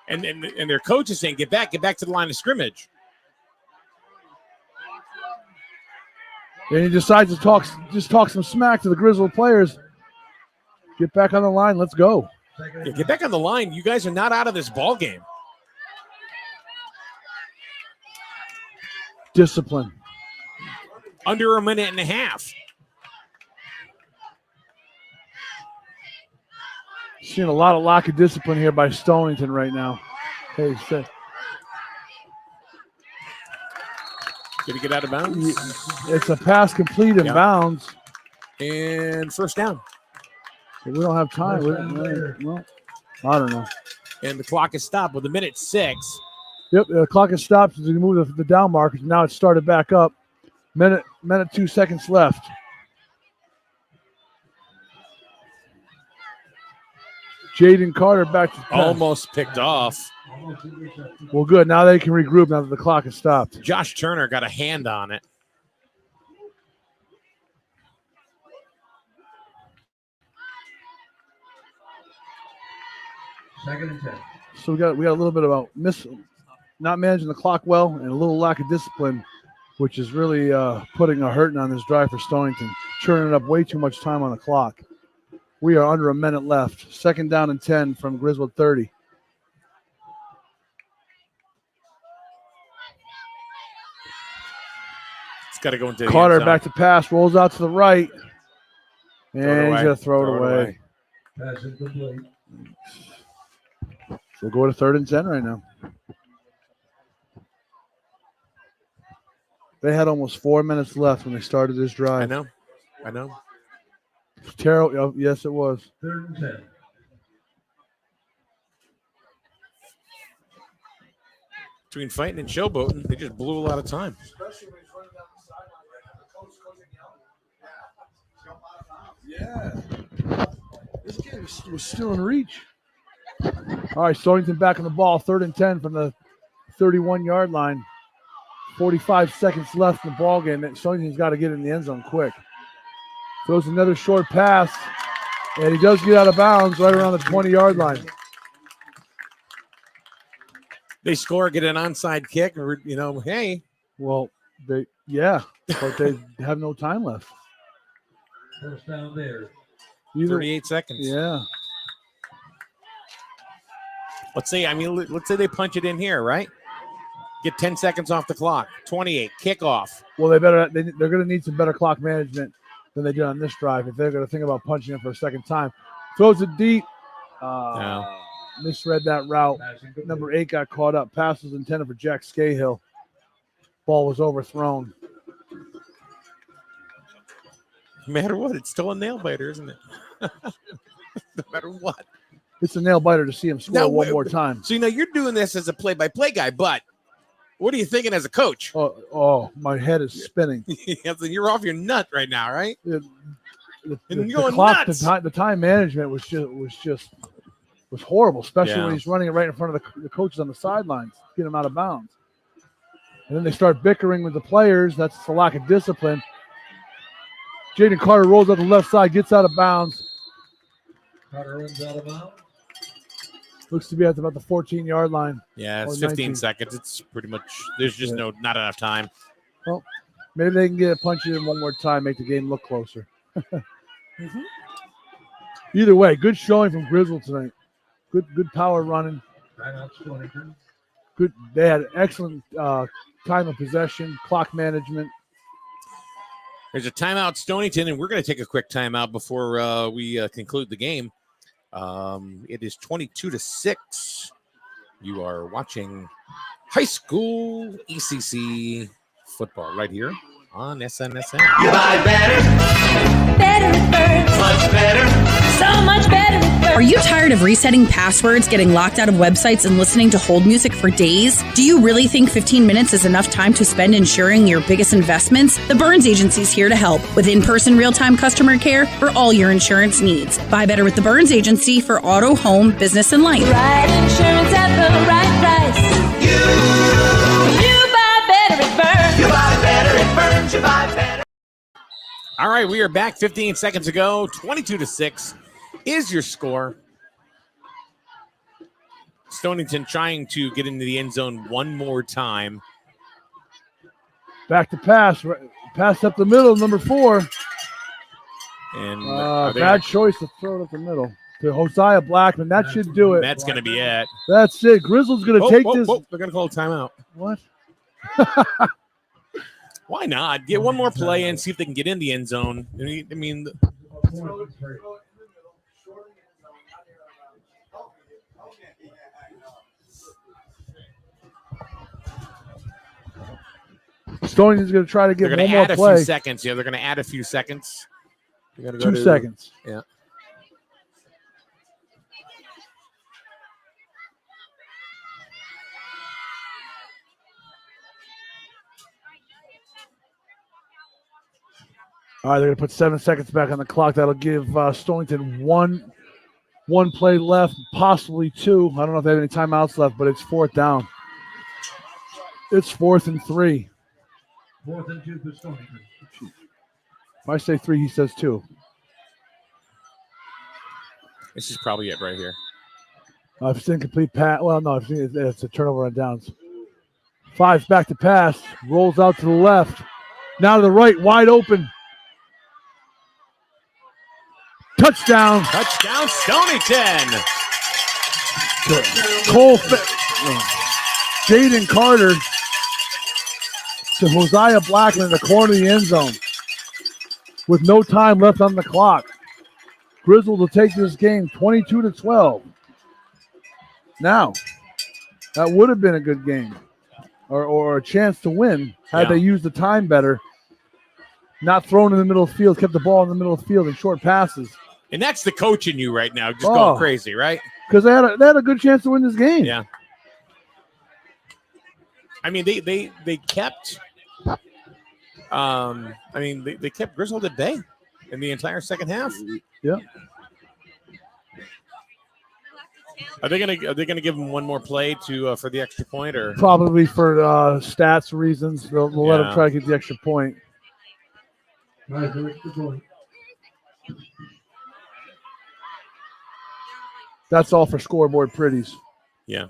And their coach is saying, get back to the line of scrimmage. And he decides to talk some smack to the Griswold players. Get back on the line. Let's go. Yeah, get back on the line. You guys are not out of this ball game. Discipline. Under a minute and a half. Seeing a lot of lack of discipline here by Stonington right now. Hey, Seth. Did he get out of bounds? It's a pass complete in bounds. And first down. We don't have time. Well, I don't know. And the clock is stopped with 1:06. Yep, the clock has stopped as we move the down markers. Now it's started back up. Minute 2 seconds left. Jaden Carter back to pass. Almost picked off. Well, good. Now they can regroup now that the clock has stopped. Josh Turner got a hand on it. Second and 10. So we got a little bit about not managing the clock well and a little lack of discipline, which is really putting a hurting on this drive for Stonington, churning up way too much time on the clock. We are under a minute left. Second down and 10 from Griswold 30. It's got to go into the Carter end zone. back to pass, rolls out to the right, and he's going to throw it away. Pass incomplete. So we'll go to 3rd and 10 right now. They had almost 4 minutes left when they started this drive. I know. Terrible. Oh, yes, it was. 3rd and 10. Between fighting and showboating, they just blew a lot of time. Yeah. This game was still in reach. All right, Stonington back on the ball. 3rd and 10 from the 31-yard line. 45 seconds left in the ball game. Stonington's got to get in the end zone quick. Throws another short pass, and he does get out of bounds right around the 20-yard line. They score, get an onside kick, or, hey. Well, but they have no time left. First down there. 38 seconds. Yeah. Let's say they punch it in here, right? Get 10 seconds off the clock. 28, kickoff. Well, they're going to need some better clock management than they did on this drive if they're going to think about punching it for a second time. Throws it deep. Misread that route. Number 8 got caught up. Pass was intended for Jack Scahill. Ball was overthrown. No matter what, it's still a nail biter, isn't it? No matter what. It's a nail biter to see him score one more time. So, you're doing this as a play-by-play guy, but what are you thinking as a coach? Oh, my head is spinning. You're off your nut right now, right? The going clock, nuts. the time management was horrible, especially when he's running it right in front of the coaches on the sidelines, get him out of bounds. And then they start bickering with the players. That's the lack of discipline. Jaden Carter rolls up the left side, gets out of bounds. Carter runs out of bounds. Looks to be at about the 14-yard line. Yeah, it's Or 15 19. seconds. It's pretty much, there's just not enough time. Well, maybe they can get it punched in one more time, make the game look closer. Either way, good showing from Griswold tonight. Good power running. Timeout Stonington. Good. They had excellent time of possession, clock management. There's a timeout, Stonington, and we're going to take a quick timeout before we conclude the game. It is 22-6. You are watching high school ECC football right here on SNSN. You buy better. Better it burns. Much better. So much better it burns. Are you tired of resetting passwords, getting locked out of websites, and listening to hold music for days? Do you really think 15 minutes is enough time to spend insuring your biggest investments? The Burns Agency is here to help with in-person real-time customer care for all your insurance needs. Buy better with the Burns Agency for auto, home, business, and life. Right insurance at the right price. You buy better it burns. You buy better it burns. You buy better. All right, we are back 15 seconds ago. 22-6 is your score. Stonington trying to get into the end zone one more time. Back to pass. Pass up the middle, number 4. And bad choice to throw it up the middle. To Hosea Blackman. That should do it. That's going to be it. That's it. Grizzle's going to take this. They're going to call a timeout. What? Why not? Get one more play and see if they can get in the end zone. I mean, Stonington's going to try to get they're one going to more add a play. few seconds. Yeah, they're going to add a few seconds. They're going to go 2 seconds. Yeah. All right, they're going to put 7 seconds back on the clock. That'll give Stonington one play left, possibly 2. I don't know if they have any timeouts left, but it's 4th down. It's 4th and 3. 4th and 2 for Stonington. If I say 3, he says 2. This is probably it right here. If it's incomplete pass, well, no, it's a turnover on downs. 5 back to pass, rolls out to the left. Now to the right, wide open. Touchdown. Touchdown, Stonington. Cole, Jaden Carter to Hosea Blackman in the corner of the end zone with no time left on the clock. Griswold will take this game 22-12. Now, that would have been a good game or a chance to win had they used the time better. Not thrown in the middle of the field, kept the ball in the middle of the field in short passes. And that's the coach in you right now, just going crazy, right? Because they had a good chance to win this game. Yeah. I mean, they kept. They kept Griswold at bay in the entire second half. Yeah. Are they gonna give him one more play to for the extra point, or probably for stats reasons they'll let him try to get the extra point. That's all for scoreboard pretties. Yeah.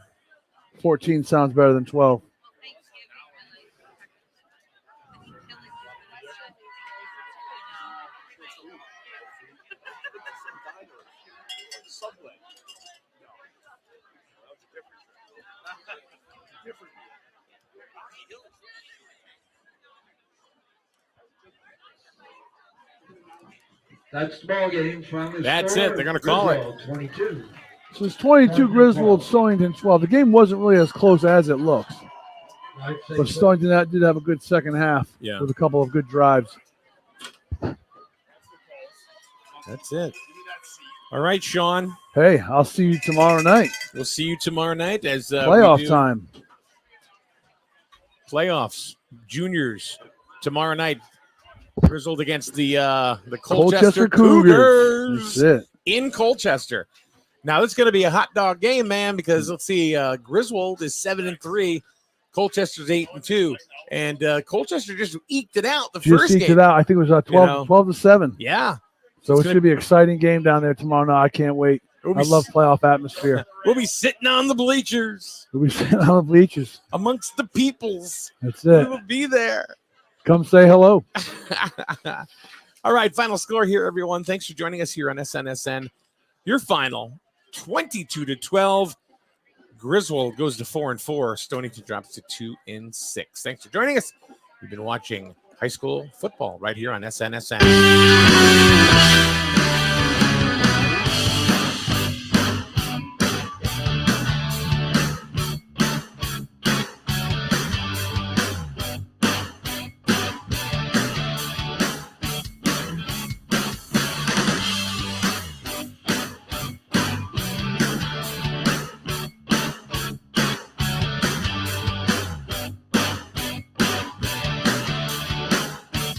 14 sounds better than 12. That's the ball game. That's it. They're going to call it. 22. So it's 22 Griswold, Stonington 12. The game wasn't really as close as it looks. But Stonington did have a good second half with a couple of good drives. That's it. All right, Sean. Hey, I'll see you tomorrow night. We'll see you tomorrow night as playoff time. Playoffs, juniors, tomorrow night. Griswold against the Colchester Cougars. That's it. In Colchester. Now it's going to be a hot dog game, man, because let's see, Griswold is 7-3, Colchester's 8-2, and Colchester just eked it out the first game. It out. I think it was 12-7. Yeah. So it should be an exciting game down there tomorrow night. I can't wait. I love playoff atmosphere. We'll be sitting on the bleachers. We'll be sitting on the bleachers. Amongst the peoples. That's We it. will be there. Come say hello. All right, final score here, everyone. Thanks for joining us here on SNSN. Your final, 22-12. Griswold goes to 4-4. Stonington drops to 2-6. Thanks for joining us. You've been watching high school football right here on SNSN.